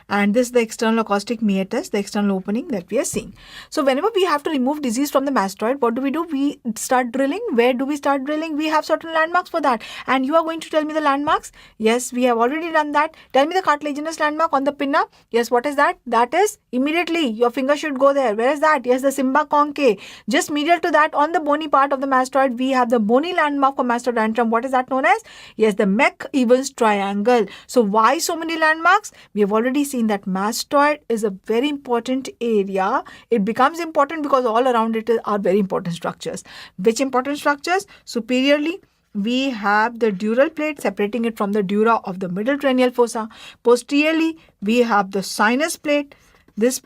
and this is the external acoustic meatus, the external opening that we are seeing. So whenever we have to remove disease from the mastoid, what do? We start drilling. Where do we start drilling? We have certain landmarks for that. And you are going to tell me the landmarks? Yes, we have already done that. Tell me the cartilaginous landmark on the pinna. Yes, what is that? That is immediately your finger should go there. Where is that? Yes, the Simba conchae. Just medial to that on the bony part of the mastoid, we have the bony landmark for mastoid antrum. What is that known as? Yes, the Mc-Evans triangle. So why so many landmarks? We have already seen that mastoid is a very important area. It becomes important because all around it are very important structures. Which important structures? Superiorly, we have the dural plate separating it from the dura of the middle cranial fossa. Posteriorly, we have the sinus plate, this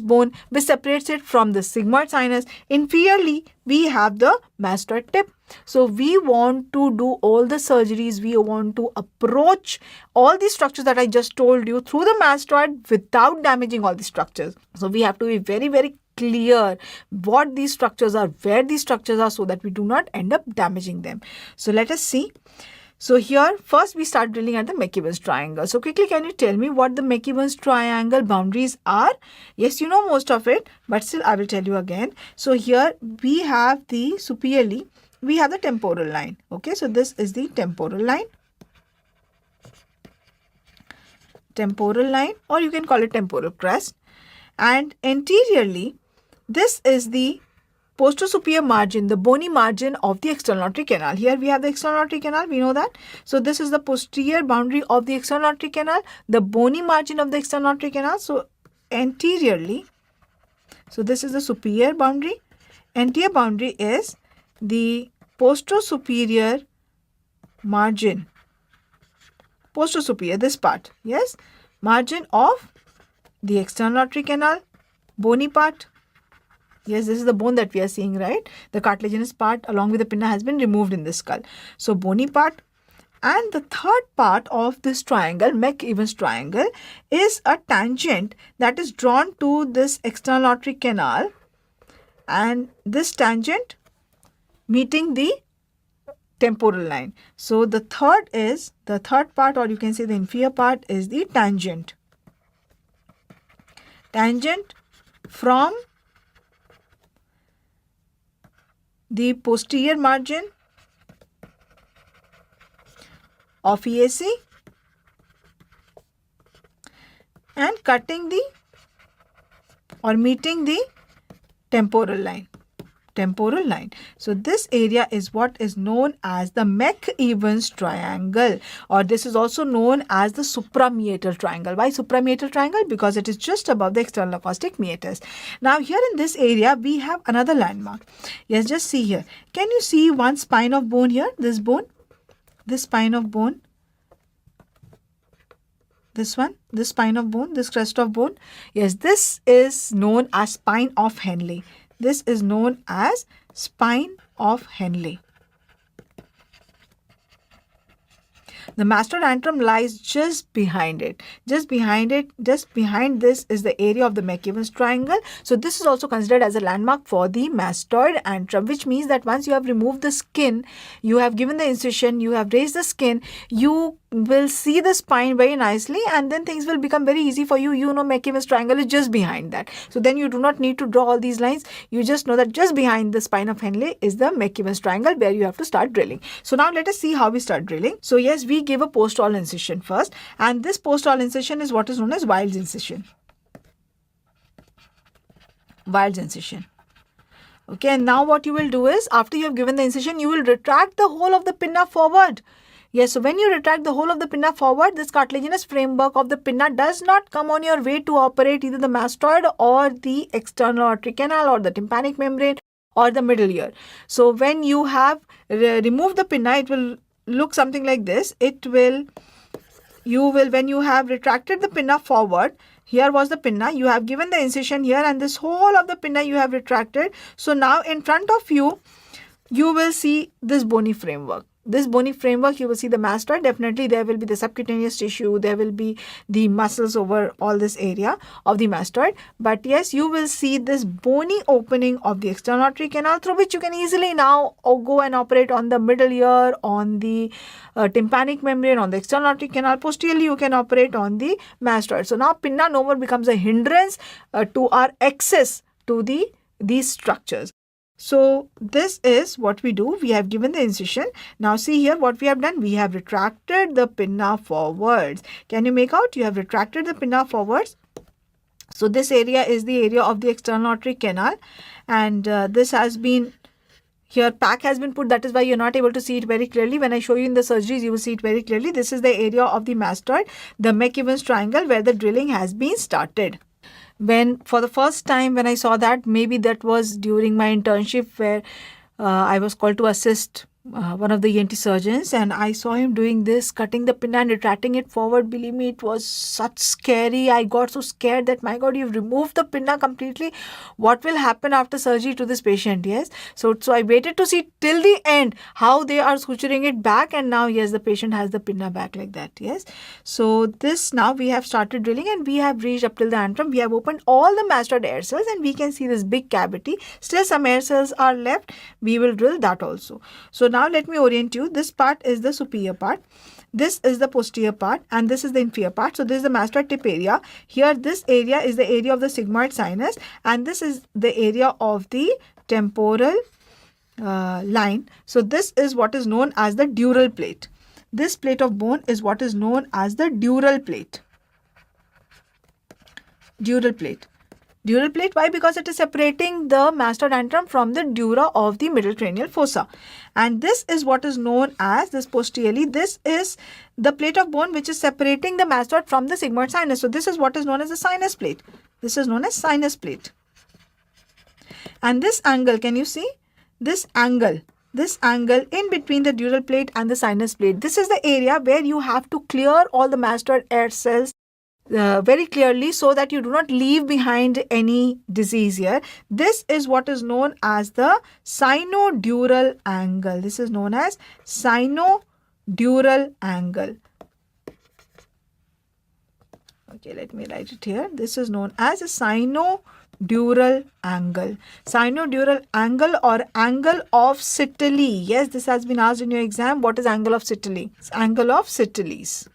bone, which separates it from the sigmoid sinus. Inferiorly, we have the mastoid tip. So we want to do all the surgeries. We want to approach all these structures that I just told you through the mastoid without damaging all the structures. So we have to be very, very clear what these structures are, where these structures are, so that we do not end up damaging them. So let us see. So here, first we start drilling at the Mc-Evans triangle. So quickly, can you tell me what the Mc-Evans triangle boundaries are? Yes, you know most of it, but still I will tell you again. So here we have the superiorly, we have the temporal line. Okay, so this is the temporal line. Temporal line, or you can call it temporal crest. And anteriorly, this is the posterior margin, the bony margin of the external auditory canal. Here we have the external auditory canal, we know that. So this is the posterior boundary of the external auditory canal, the bony margin of the external auditory canal. So anteriorly, so this is the superior boundary. Anterior boundary is the posterior margin. Posterior, this part, yes, margin of the external auditory canal, bony part. Yes, this is the bone that we are seeing, right? The cartilaginous part along with the pinna has been removed in this skull. So bony part. And the third part of this triangle, Mc-Evans triangle, is a tangent that is drawn to this external auditory canal, and this tangent meeting the temporal line. So the third part, or you can say the inferior part, is the tangent. Tangent from the posterior margin of EAC and cutting the or meeting the temporal line. Temporal line. So this area is what is known as the Mc-Evans triangle, or this is also known as the suprameatal triangle. Why suprameatal triangle? Because it is just above the external acoustic meatus. Now here in this area we have another landmark. Yes, just see here. Can you see one spine of bone here? This bone, this spine of bone, this one, this spine of bone, this crest of bone. Yes, this is known as spine of Henle. This is known as spine of Henle. The mastoid antrum lies just behind it. Just behind this is the area of the Mc-Evans triangle. So this is also considered as a landmark for the mastoid antrum, which means that once you have removed the skin, you have given the incision, you have raised the skin, you will see the spine very nicely, and then things will become very easy for you. You know Mc-Evans triangle is just behind that. So then you do not need to draw all these lines. You just know that just behind the spine of Henle is the Mc-Evans triangle where you have to start drilling. So now let us see how we start drilling. So yes, we give a post-oral incision first, and this post-oral incision is what is known as Weil's incision. Weil's incision. Okay, and now what you will do is, after you have given the incision, you will retract the whole of the pinna forward. Yes, so when you retract the whole of the pinna forward, this cartilaginous framework of the pinna does not come on your way to operate either the mastoid or the external auditory canal or the tympanic membrane or the middle ear. So when you have removed the pinna, it will look something like this. When you have retracted the pinna forward, here was the pinna, you have given the incision here, and this whole of the pinna you have retracted. So now in front of you, you will see this bony framework. This bony framework, you will see the mastoid. Definitely there will be the subcutaneous tissue, there will be the muscles over all this area of the mastoid. But yes, you will see this bony opening of the external auditory canal, through which you can easily now go and operate on the middle ear, on the tympanic membrane, on the external auditory canal. Posteriorly, you can operate on the mastoid. So now pinna no more becomes a hindrance to our access to these structures. So this is what we do. We have given the incision. Now see here what we have done. We have retracted the pinna forwards. Can you make out? You have retracted the pinna forwards. So this area is the area of the external auditory canal, and this has been, here pack has been put. That is why you're not able to see it very clearly. When I show you in the surgeries, you will see it very clearly. This is the area of the mastoid, the McEwan's triangle, where the drilling has been started. When for the first time when I saw that, maybe that was during my internship, where I was called to assist one of the ENT surgeons, and I saw him doing this, cutting the pinna and retracting it forward. Believe me, it was such scary. I got so scared that, my God, you've removed the pinna completely. What will happen after surgery to this patient? Yes. So I waited to see till the end how they are suturing it back, and now yes, the patient has the pinna back like that. Yes. So this, now we have started drilling, and we have reached up till the antrum. We have opened all the mastoid air cells, and we can see this big cavity. Still some air cells are left. We will drill that also. So now let me orient you. This part is the superior part. This is the posterior part, and this is the inferior part. So this is the mastoid tip area. Here this area is the area of the sigmoid sinus, and this is the area of the temporal line. So this is what is known as the dural plate. This plate of bone is what is known as the dural plate. Dural plate. Dural plate, why? Because it is separating the mastoid antrum from the dura of the middle cranial fossa. And this is what is known as, this posteriorly, this is the plate of bone which is separating the mastoid from the sigmoid sinus. So this is what is known as the sinus plate. This is known as sinus plate. And this angle, can you see? This angle in between the dural plate and the sinus plate, this is the area where you have to clear all the mastoid air cells very clearly, so that you do not leave behind any disease here. This is what is known as the sinodural angle. This is known as sinodural angle. Okay, let me write it here. This is known as a sinodural angle. Sinodural angle or angle of Cittoli. Yes, this has been asked in your exam. What is angle of Cittoli? It's angle of Cittoli's.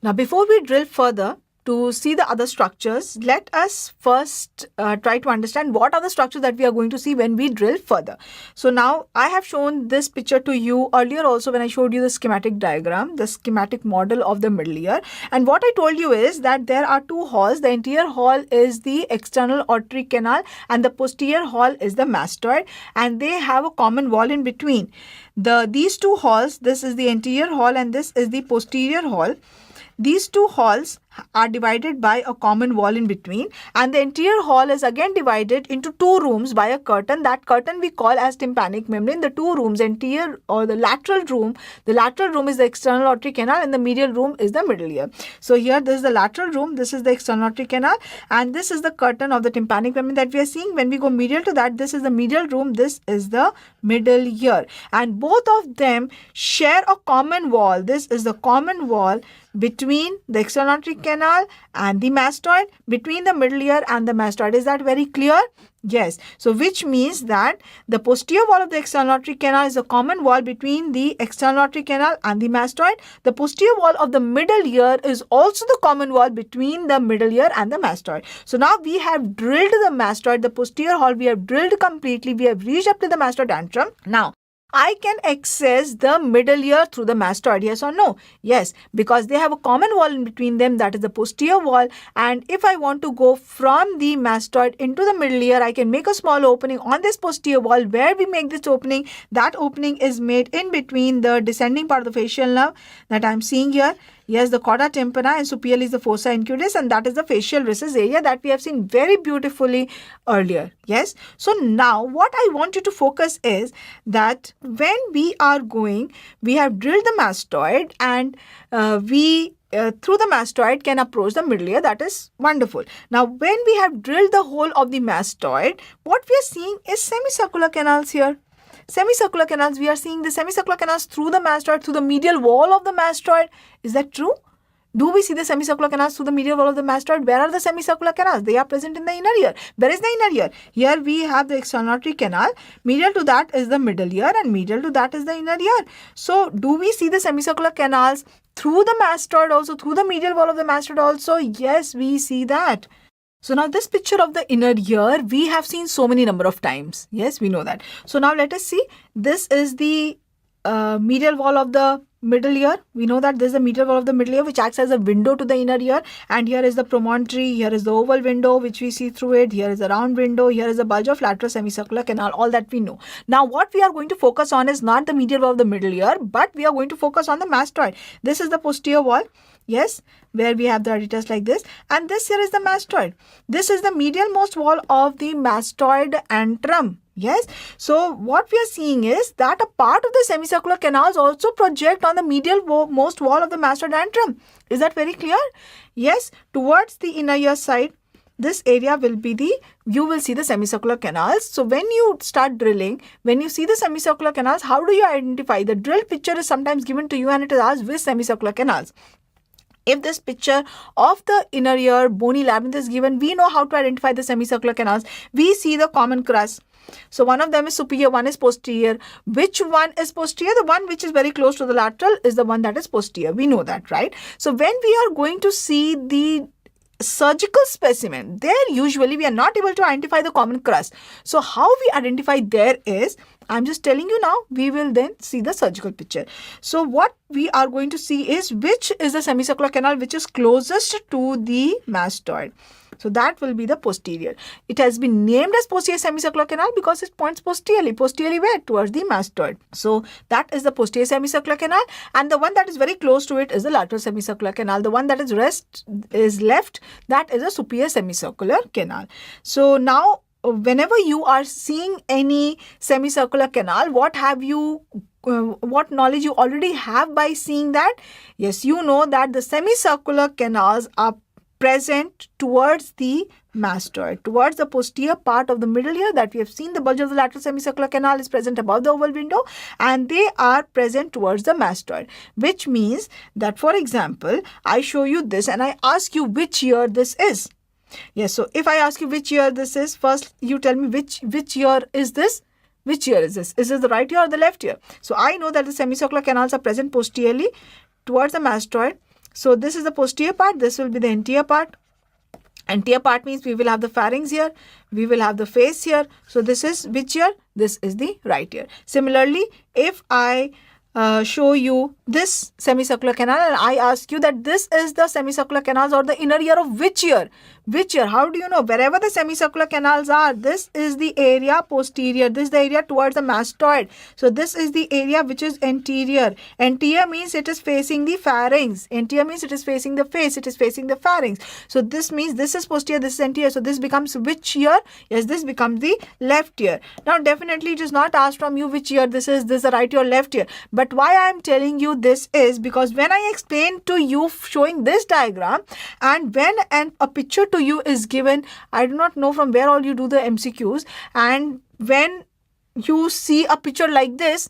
Now, before we drill further to see the other structures, let us first try to understand what are the structures that we are going to see when we drill further. So now I have shown this picture to you earlier also when I showed you the schematic diagram, the schematic model of the middle ear. And what I told you is that there are two halls. The anterior hall is the external auditory canal, and the posterior hall is the mastoid, and they have a common wall in between. These two halls, this is the anterior hall and this is the posterior hall. These two halls are divided by a common wall in between, and the anterior hall is again divided into two rooms by a curtain. That curtain we call as tympanic membrane. The two rooms, anterior or the lateral room is the external auditory canal, and the medial room is the middle ear. So here this is the lateral room, this is the external auditory canal, and this is the curtain of the tympanic membrane that we are seeing. When we go medial to that, this is the medial room, this is the middle ear, and both of them share a common wall. This is the common wall between the external auditory canal and the mastoid, between the middle ear and the mastoid. Is that very clear? Yes. So which means that the posterior wall of the external auditory canal is a common wall between the external auditory canal and the mastoid. The posterior wall of the middle ear is also the common wall between the middle ear and the mastoid. So now we have drilled the mastoid, the posterior hall we have drilled completely. We have reached up to the mastoid antrum. Now I can access the middle ear through the mastoid, yes or no? Yes, because they have a common wall in between them, that is the posterior wall. And if I want to go from the mastoid into the middle ear, I can make a small opening on this posterior wall. Where we make this opening, that opening is made in between the descending part of the facial nerve that I am seeing here. Yes, the chorda tympani and superior is the fossa incudis, and that is the facial recess area that we have seen very beautifully earlier. Yes. So now what I want you to focus is that when we are going, we have drilled the mastoid and we through the mastoid can approach the middle ear. That is wonderful. Now, when we have drilled the whole of the mastoid, what we are seeing is semicircular canals here. Semicircular canals, we are seeing the semicircular canals through the mastoid, through the medial wall of the mastoid. Is that true? Do we see the semicircular canals through the medial wall of the mastoid? Where are the semicircular canals? They are present in the inner ear. Where is the inner ear? Here we have the external canal. Medial to that is the middle ear and medial to that is the inner ear. So, do we see the semicircular canals through the mastoid also, through the medial wall of the mastoid also? Yes, we see that. So now this picture of the inner ear, we have seen so many number of times. Yes, we know that. So now let us see. This is the medial wall of the middle ear. We know that this is the medial wall of the middle ear which acts as a window to the inner ear, and here is the promontory, here is the oval window which we see through it, here is the round window, here is the bulge of lateral semicircular canal, all that we know. Now what we are going to focus on is not the medial wall of the middle ear, but we are going to focus on the mastoid. This is the posterior wall. Yes, where we have the aretas like this, and this here is the mastoid. This is the medial-most wall of the mastoid antrum. Yes, so what we are seeing is that a part of the semicircular canals also project on the medial-most wall of the mastoid antrum. Is that very clear? Yes, towards the inner ear side, this area will be you will see the semicircular canals. So when you start drilling, when you see the semicircular canals, how do you identify? The drill picture is sometimes given to you and it is asked which semicircular canals. If this picture of the inner ear bony labyrinth is given, we know how to identify the semicircular canals. We see the common crus. So one of them is superior, one is posterior. Which one is posterior? The one which is very close to the lateral is the one that is posterior. We know that, right? So when we are going to see the surgical specimen, there usually we are not able to identify the common crus. So how we identify there is, I'm just telling you now, we will then see the surgical picture. So what we are going to see is which is the semicircular canal which is closest to the mastoid. So that will be the posterior. It has been named as posterior semicircular canal because it points posteriorly. Posteriorly where? Towards the mastoid. So that is the posterior semicircular canal, and the one that is very close to it is the lateral semicircular canal. The one that is left, that is a superior semicircular canal. So now whenever you are seeing any semicircular canal, what knowledge you already have by seeing that? Yes, you know that the semicircular canals are present towards the mastoid, towards the posterior part of the middle ear that we have seen. The bulge of the lateral semicircular canal is present above the oval window, and they are present towards the mastoid, which means that, for example, I show you this and I ask you which ear this is. Yes, so if I ask you which ear this is, first you tell me which ear is this? Which ear is this? Is this the right ear or the left ear? So I know that the semicircular canals are present posteriorly towards the mastoid. So this is the posterior part, this will be the anterior part. Anterior part means we will have the pharynx here, we will have the face here. So this is which ear? This is the right ear. Similarly, if I show you this semicircular canal and I ask you that this is the semicircular canals or the inner ear of which ear? Which ear? How do you know? Wherever the semicircular canals are, this is the area posterior. This is the area towards the mastoid. So this is the area which is anterior. Anterior means it is facing the pharynx. Anterior means it is facing the face. It is facing the pharynx. So this means this is posterior, this is anterior. So this becomes which ear? Yes, this becomes the left ear. Now definitely it is not asked from you which ear this is the right ear or left ear. But why I am telling you this is because when I explain to you showing this diagram, and when a picture to you is given, I do not know from where all you do the MCQs, and when you see a picture like this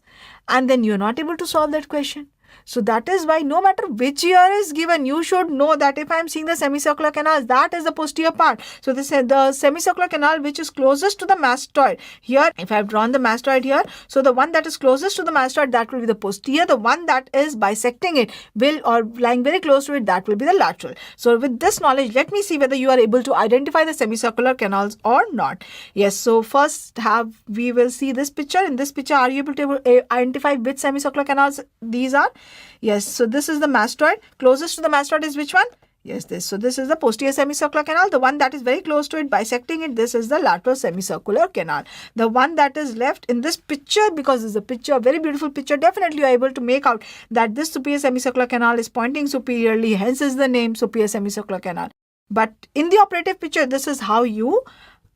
and then you're not able to solve that question. So that is why no matter which ear is given, you should know that if I am seeing the semicircular canals, that is the posterior part. So this is the semicircular canal which is closest to the mastoid. Here, if I have drawn the mastoid here, so the one that is closest to the mastoid, that will be the posterior. The one that is bisecting it or lying very close to it, that will be the lateral. So with this knowledge, let me see whether you are able to identify the semicircular canals or not. Yes, so first we will see this picture. In this picture, are you able to identify which semicircular canals these are? Yes, so this is the mastoid. Closest to the mastoid is which one? Yes, this. So this is the posterior semicircular canal. The one that is very close to it, bisecting it, this is the lateral semicircular canal. The one that is left in this picture, because this is a picture, a very beautiful picture, definitely you are able to make out that this superior semicircular canal is pointing superiorly, hence is the name superior semicircular canal. But in the operative picture, this is how you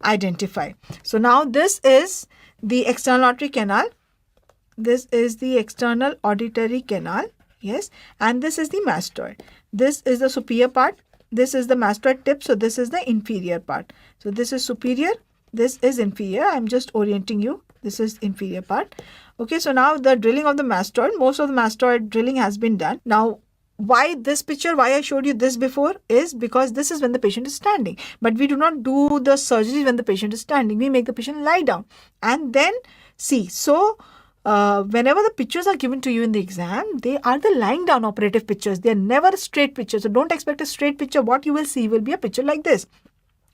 identify. So now this is the external auditory canal. This is the external auditory canal. Yes, and this is the mastoid. This is the superior part. This is the mastoid tip. So this is the inferior part. So this is superior. This is inferior. I'm just orienting you. This is inferior part. Okay, so now the drilling of the mastoid. Most of the mastoid drilling has been done. Now, why this picture, why I showed you this before is because this is when the patient is standing. But we do not do the surgery when the patient is standing. We make the patient lie down and then see. So, whenever the pictures are given to you in the exam, they are the lying down operative pictures. They are never straight pictures. So don't expect a straight picture. What you will see will be a picture like this.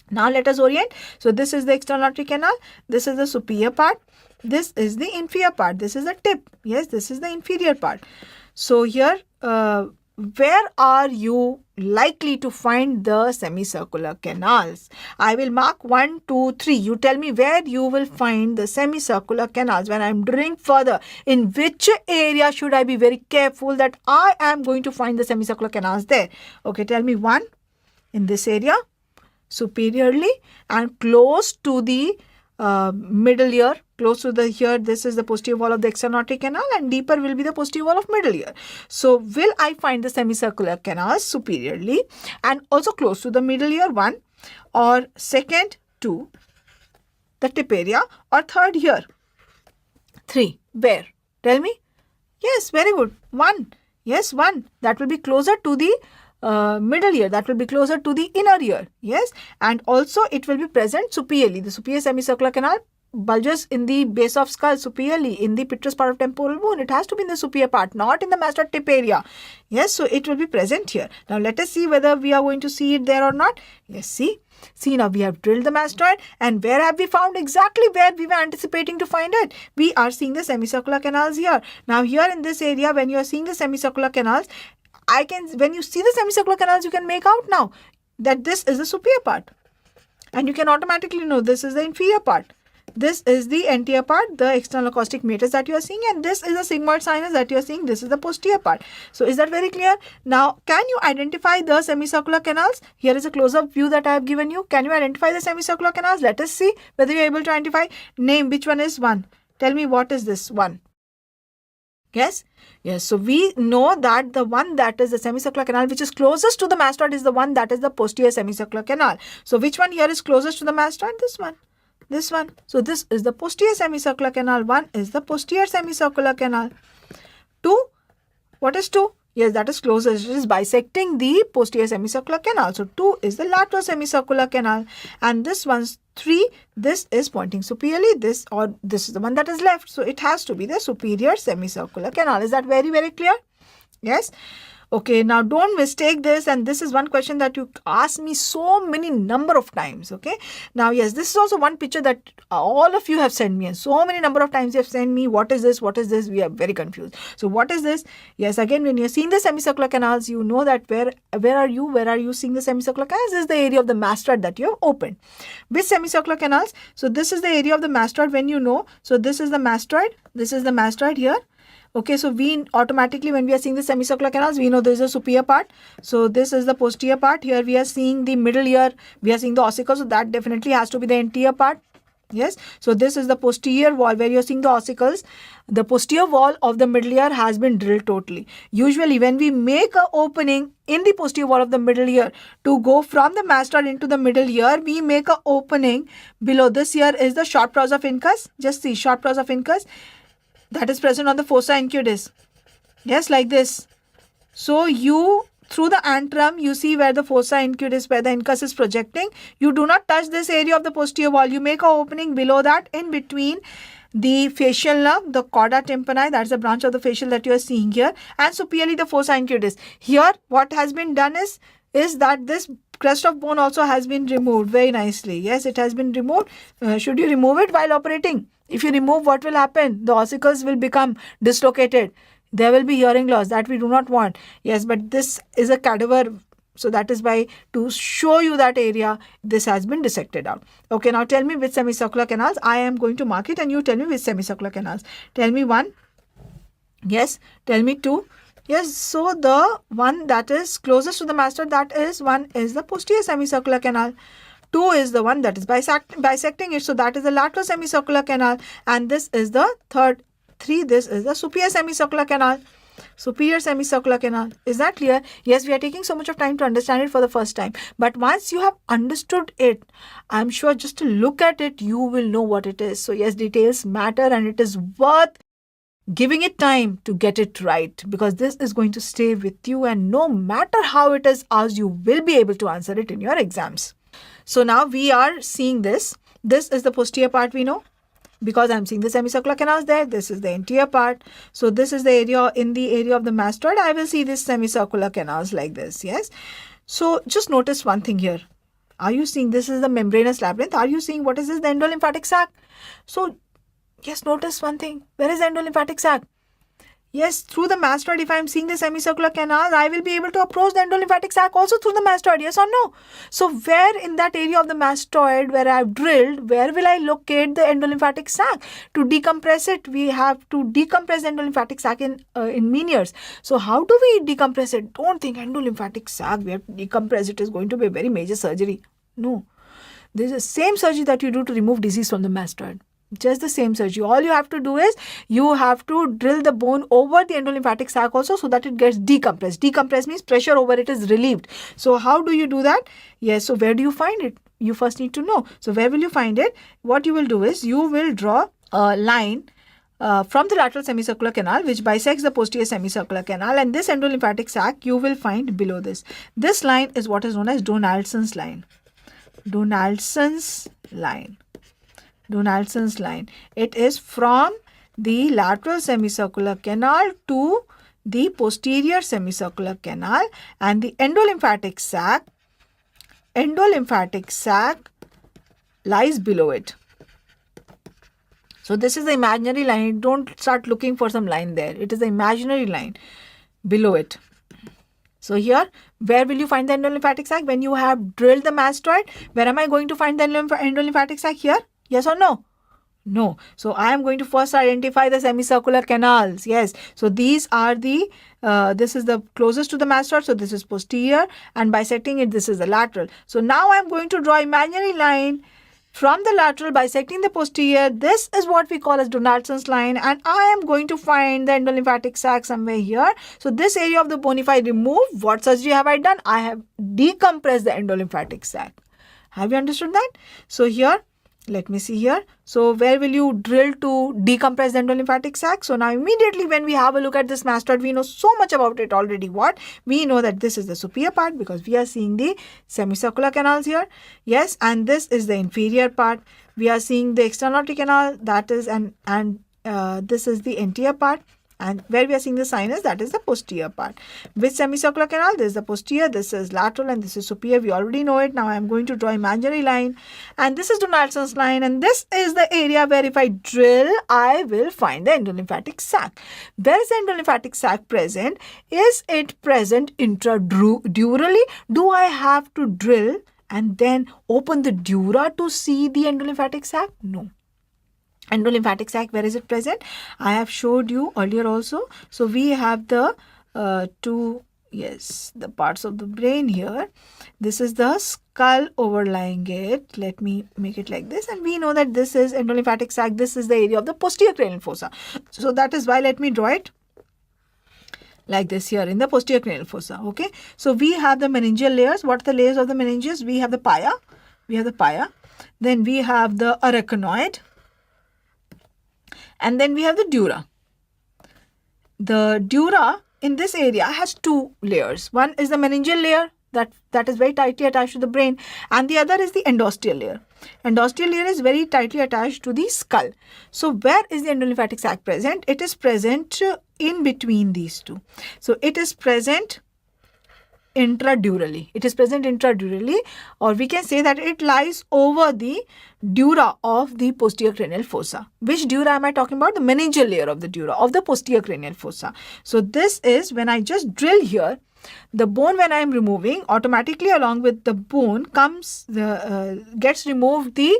Now let us orient. So this is the external auditory canal. This is the superior part. This is the inferior part. This is the tip. Yes, this is the inferior part. So here, where are you likely to find the semicircular canals? I will mark 1, 2, 3. You tell me where you will find the semicircular canals. When I am drilling further, in which area should I be very careful that I am going to find the semicircular canals there? Okay, tell me. 1, in this area, superiorly and close to the middle ear, close to the here, this is the posterior wall of the external auditory canal, and deeper will be the posterior wall of middle ear. So will I find the semicircular canals superiorly and also close to the middle ear? 1, or second, 2, the tip area, or third here? 3, where? Tell me. Yes, very good. 1. Yes, 1. That will be closer to the middle ear, that will be closer to the inner ear. Yes, and also it will be present superiorly. The superior semicircular canal bulges in the base of skull superiorly in the pitreous part of temporal bone. It has to be in the superior part, not in the mastoid tip area. Yes, so it will be present here. Now let us see whether we are going to see it there or not. Yes, see now we have drilled the mastoid, and where have we found exactly where we were anticipating to find it? We are seeing the semicircular canals here. Now here in this area, when you are seeing the semicircular canals, when you see the semicircular canals, you can make out now that this is the superior part. And you can automatically know this is the inferior part. This is the anterior part, the external acoustic meatus that you are seeing, and this is the sigmoid sinus that you are seeing. This is the posterior part. So is that very clear? Now, can you identify the semicircular canals? Here is a close-up view that I have given you. Can you identify the semicircular canals? Let us see whether you are able to identify. Name, which one is 1? Tell me, what is this 1? Yes? Yes. So we know that the one that is the semicircular canal which is closest to the mastoid is the one that is the posterior semicircular canal. So which one here is closest to the mastoid? This one. This one. So this is the posterior semicircular canal. 1 is the posterior semicircular canal. 2. What is 2? Yes, that is closest. It is bisecting the posterior semicircular canal. So 2 is the lateral semicircular canal. And this one's 3, this is pointing superiorly. This is the one that is left. So it has to be the superior semicircular canal. Is that very, very clear? Yes. Okay, now don't mistake this, and this is one question that you ask me so many number of times. Okay, now yes, this is also one picture that all of you have sent me, and so many number of times you have sent me, what is this, what is this? We are very confused. So what is this? Yes, again, when you're seeing the semicircular canals, you know that where are you seeing the semicircular canals? This is the area of the mastoid that you have opened. Which semicircular canals? So this is the area of the mastoid when you know. So this is the mastoid here. Okay, so we automatically, when we are seeing the semicircular canals, we know there is a superior part. So this is the posterior part. Here we are seeing the middle ear. We are seeing the ossicles. So that definitely has to be the anterior part. Yes. So this is the posterior wall where you are seeing the ossicles. The posterior wall of the middle ear has been drilled totally. Usually when we make an opening in the posterior wall of the middle ear to go from the mastoid into the middle ear, we make an opening below. This here is the short pros of incus. Just see, short pros of incus. That is present on the fossa incudis. Yes, like this. So you, through the antrum, you see where the fossa incudis, where the incus is projecting. You do not touch this area of the posterior wall. You make an opening below that, in between the facial nerve, the chorda tympani, that's the branch of the facial that you are seeing here, and superiorly the fossa incudis. Here, what has been done is that this crest of bone also has been removed very nicely. Yes, it has been removed. Should you remove it while operating? If you remove, what will happen? The ossicles will become dislocated. There will be hearing loss that we do not want. Yes, but this is a cadaver So that is why, to show you that area, this has been dissected out. Okay, now tell me which semicircular canals. I am going to mark it and you tell me which semicircular canals. Tell me one. Yes. Tell me two. Yes, so the one that is closest to the mastoid, that is one is the posterior semicircular canal. 2 is the one that is bisecting it, so that is the lateral semicircular canal. And this is the third. 3, this is the superior semicircular canal. Superior semicircular canal. Is that clear? Yes, we are taking so much of time to understand it for the first time. But once you have understood it, I'm sure just to look at it, you will know what it is. So yes, details matter and it is worth giving it time to get it right, because this is going to stay with you, and no matter how it is asked, you will be able to answer it in your exams. So now we are seeing this. This is the posterior part, we know, because I'm seeing the semicircular canals there. This is the anterior part. So this is the area, in the area of the mastoid, I will see these semicircular canals like this. Yes. So just notice one thing here. Are you seeing this is the membranous labyrinth? Are you seeing what is this? The endolymphatic sac. So yes, notice one thing. Where is the endolymphatic sac? Yes, through the mastoid, if I am seeing the semicircular canal, I will be able to approach the endolymphatic sac also through the mastoid, yes or no? So where in that area of the mastoid where I have drilled, where will I locate the endolymphatic sac? To decompress it, we have to decompress the endolymphatic sac in Meniere's. So how do we decompress it? Don't think endolymphatic sac, we have to decompress it, is going to be a very major surgery. No. This is the same surgery that you do to remove disease from the mastoid. Just the same surgery. All you have to do is you have to drill the bone over the endolymphatic sac also, so that it gets decompressed. Decompress means pressure over it is relieved. So how do you do that? Yes, so where do you find it? You first need to know. So where will you find it? What you will do is you will draw a line from the lateral semicircular canal which bisects the posterior semicircular canal, and this endolymphatic sac you will find below this. This line is what is known as Donaldson's line. Donaldson's line. Donaldson's line. It is from the lateral semicircular canal to the posterior semicircular canal, and the endolymphatic sac lies below it. So this is the imaginary line. Don't start looking for some line there. It is the imaginary line below it. So here, where will you find the endolymphatic sac? When you have drilled the mastoid, where am I going to find the endolymphatic sac? Here? Yes or no? No. So I am going to first identify the semicircular canals. Yes. So these are the, this is the closest to the mastoid. So this is posterior, and bisecting it, this is the lateral. So now I am going to draw imaginary line from the lateral bisecting the posterior. This is what we call as Donaldson's line, and I am going to find the endolymphatic sac somewhere here. So this area of the bone, if I remove, what surgery have I done? I have decompressed the endolymphatic sac. Have you understood that? So here, let me see here. So where will you drill to decompress the endolymphatic sac? So now immediately when we have a look at this mastoid, we know so much about it already. What? We know that this is the superior part because we are seeing the semicircular canals here. Yes, and this is the inferior part. We are seeing the external artery canal, that is, and this is the anterior part. And where we are seeing the sinus, that is the posterior part. Which semicircular canal? This is the posterior, this is lateral, and this is superior. We already know it. Now I am going to draw imaginary line, and this is Donaldson's line, and this is the area where if I drill, I will find the endolymphatic sac. Where is the endolymphatic sac present? Is it present intradurally? Do I have to drill and then open the dura to see the endolymphatic sac? No. Endolymphatic sac, where is it present? I have showed you earlier also. So we have the the parts of the brain here. This is the skull overlying it. Let me make it like this, and we know that this is endolymphatic sac. This is the area of the posterior cranial fossa. So that is why let me draw it like this here in the posterior cranial fossa. Okay. So we have the meningeal layers. What are the layers of the meninges? We have the pia. Then we have the arachnoid. And then we have the dura. The dura in this area has two layers. One is the meningeal layer that is very tightly attached to the brain, and the other is the endosteal layer. Endosteal layer is very tightly attached to the skull. So where is the endolymphatic sac present? It is present in between these two. So it is present
intradurally. It is present intradurally, or we can say that it lies over the dura of the posterior cranial fossa. Which dura am I talking about? The meningeal layer of the dura of the posterior cranial fossa. So this is when I just drill here, the bone when I am removing, automatically along with the bone comes gets removed the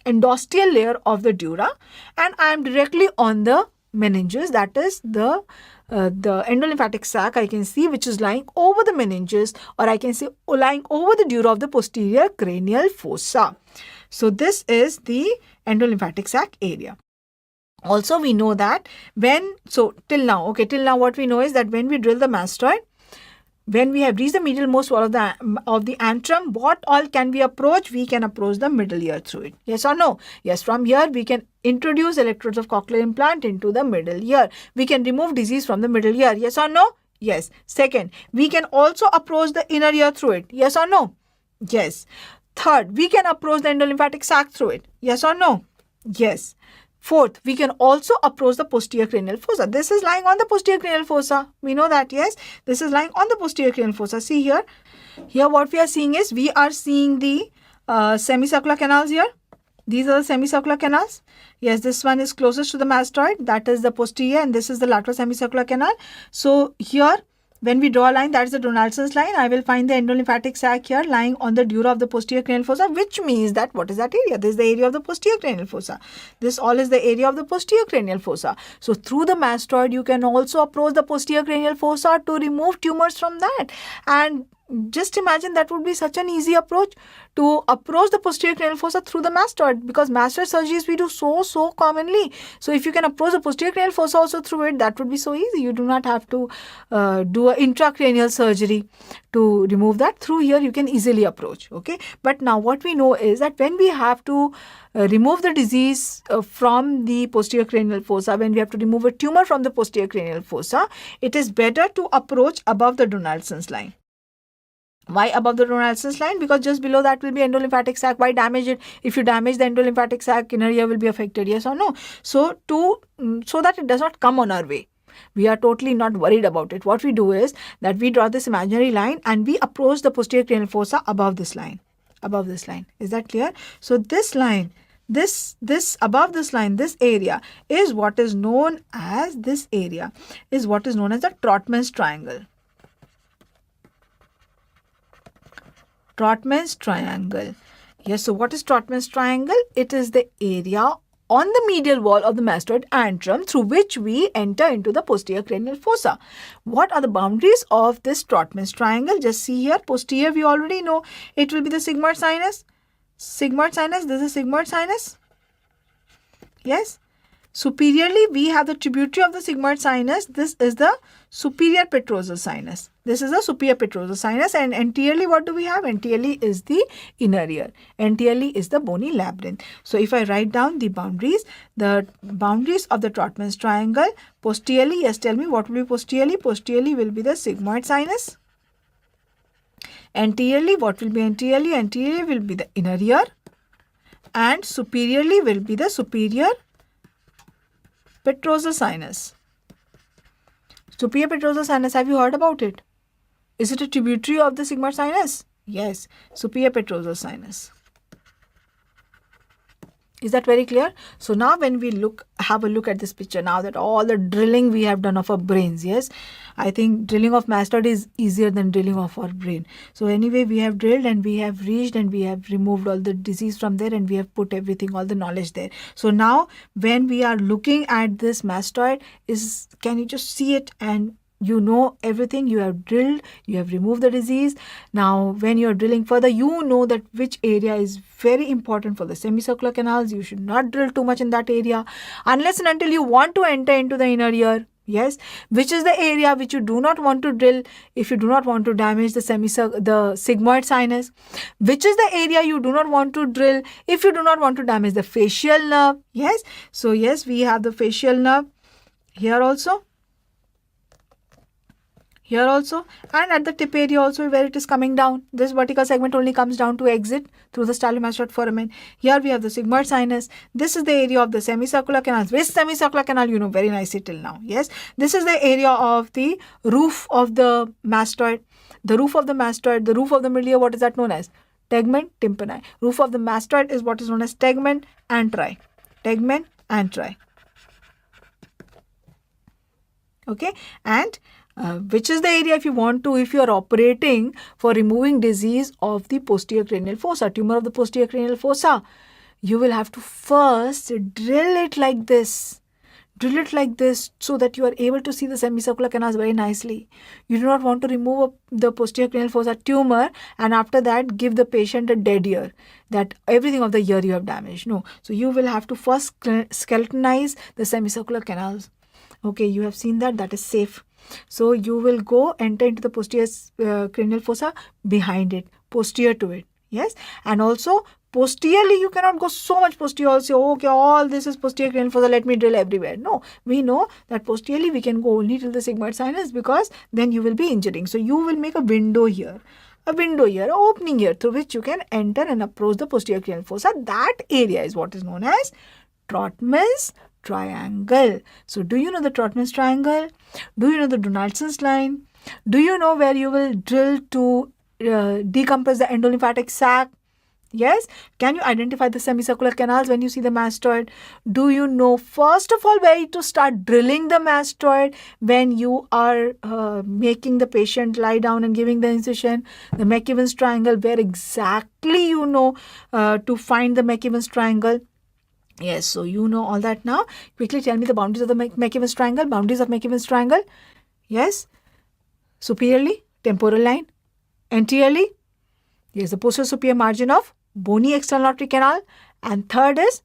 endosteal layer of the dura, and I am directly on the meninges, that is the endolymphatic sac I can see, which is lying over the meninges, or I can say lying over the dura of the posterior cranial fossa. So this is the endolymphatic sac area. Also we know that till now what we know is that when we drill the mastoid, when we have reached the medial most wall of the antrum, what all can we approach? We can approach the middle ear through it. Yes or no? Yes, from here we can introduce electrodes of cochlear implant into the middle ear. We can remove disease from the middle ear. Yes or no? Yes. Second, we can also approach the inner ear through it. Yes or no? Yes. Third, we can approach the endolymphatic sac through it. Yes or no? Yes. Fourth, we can also approach the posterior cranial fossa. This is lying on the posterior cranial fossa. We know that, yes. This is lying on the posterior cranial fossa. See here. Here what we are seeing is, we are seeing the semicircular canals here. These are the semicircular canals. Yes, this one is closest to the mastoid. That is the posterior, and this is the lateral semicircular canal. So here, when we draw a line, that is the Donaldson's line, I will find the endolymphatic sac here lying on the dura of the posterior cranial fossa, which means that what is that area? This is the area of the posterior cranial fossa. This all is the area of the posterior cranial fossa. So through the mastoid, you can also approach the posterior cranial fossa to remove tumors from that. And just imagine, that would be such an easy approach to approach the posterior cranial fossa through the mastoid, because mastoid surgeries we do so commonly. So if you can approach the posterior cranial fossa also through it, that would be so easy. You do not have to do an intracranial surgery to remove that. Through here you can easily approach. Okay, but now what we know is that when we have to remove the disease from the posterior cranial fossa, when we have to remove a tumor from the posterior cranial fossa, it is better to approach above the Donaldson's line. Why above the Donaldson's line? Because just below that will be endolymphatic sac. Why damage it? If you damage the endolymphatic sac, inner ear will be affected. Yes or no? So that it does not come on our way, we are totally not worried about it. What we do is that we draw this imaginary line and we approach the posterior cranial fossa above this line. Above this line. Is that clear? So this line, this above this line, this area is what is known as the Trotman's triangle. Trotman's triangle. Yes, so what is Trotman's triangle? It is the area on the medial wall of the mastoid antrum through which we enter into the posterior cranial fossa. What are the boundaries of this Trotman's triangle? Just see here. Posterior we already know. It will be the sigmoid sinus. Sigmoid sinus. This is sigmoid sinus. Yes. Superiorly, we have the tributary of the sigmoid sinus. This is the superior petrosal sinus. This is the superior petrosal sinus, and anteriorly what do we have? Anteriorly is the inner ear. Anteriorly is the bony labyrinth. So if I write down the boundaries of the Trotman's triangle, posteriorly, yes, tell me what will be posteriorly? Posteriorly will be the sigmoid sinus. Anteriorly, what will be anteriorly? Anteriorly will be the inner ear, and superiorly will be the superior petrosal sinus. Superior petrosal sinus, have you heard about it? Is it a tributary of the sigmoid sinus? Yes, superior petrosal sinus. Is that very clear? So now when we have a look at this picture, now that all the drilling we have done of our brains, yes, I think drilling of mastoid is easier than drilling of our brain. So anyway, we have drilled and we have reached and we have removed all the disease from there and we have put everything, all the knowledge there. So now when we are looking at this mastoid, can you just see it and you know everything? You have drilled, you have removed the disease. Now when you are drilling further, you know that which area is very important for the semicircular canals. You should not drill too much in that area unless and until you want to enter into the inner ear. Yes, which is the area which you do not want to drill if you do not want to damage the sigmoid sinus. Which is the area you do not want to drill if you do not want to damage the facial nerve. Yes, so yes, we have the facial nerve here also.
Here also, and at the tip area also where it is coming down. This vertical segment only comes down to exit through the stylomastoid foramen. Here we have the sigmoid sinus. This is the area of the semicircular canals. Which semicircular canal you know very nicely till now? Yes, this is the area of the roof of the mastoid. The roof of the mastoid, the roof of the middle ear, what is that known as? Tegmen tympani. Roof of the mastoid is what is known as tegmen antri. Tegmen antri. Okay, and which is the area if you are operating for removing disease of the posterior cranial fossa, tumor of the posterior cranial fossa, you will have to first drill it like this. Drill it like this so that you are able to see the semicircular canals very nicely. You do not want to remove the posterior cranial fossa tumor and after that give the patient a dead ear, that everything of the ear you have damaged. No. So you will have to first skeletonize the semicircular canals. Okay, you have seen that is safe. So you will go enter into the posterior cranial fossa behind it, posterior to it. Yes, and also posteriorly you cannot go so much posterior also. Okay, all this is posterior cranial fossa, let me drill everywhere. No, we know that posteriorly we can go only till the sigmoid sinus because then you will be injuring. So you will make a window here, an opening here through which you can enter and approach the posterior cranial fossa. That area is what is known as Trotman's triangle. So do you know the Trotman's triangle? Do you know the Donaldson's line? Do you know where you will drill to decompass the endolymphatic sac? Yes. Can you identify the semicircular canals when you see the mastoid? Do you know first of all where to start drilling the mastoid when you are making the patient lie down and giving the incision? The McEwen's triangle, where exactly you know to find the McEwen's triangle? Yes, so you know all that now. Quickly tell me the boundaries of the McEwen's triangle. Boundaries of McEwen's triangle. Yes. Superiorly, temporal line. Anteriorly, yes, the posterior superior margin of bony external auditory canal. And third is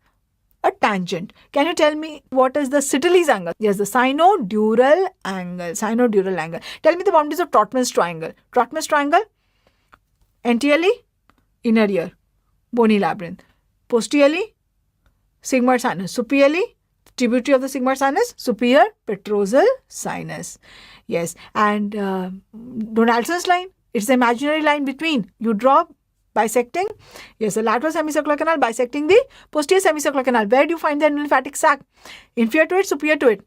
a tangent. Can you tell me what is the City's angle? Yes, the sinodural angle. Sinodural angle. Tell me the boundaries of Trotman's triangle. Trotman's triangle. Anteriorly, inner ear, bony labyrinth. Posteriorly, sigmoid sinus. Superiorly, tributary of the sigmoid sinus, superior petrosal sinus. Yes, and Donaldson's line, it's the imaginary line between, you draw bisecting, yes, the lateral semicircular canal bisecting the posterior semicircular canal. Where do you find the endolymphatic sac? Inferior to it, superior to it?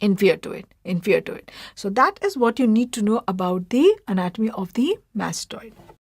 Inferior to it, inferior to it. So that is what you need to know about the anatomy of the mastoid.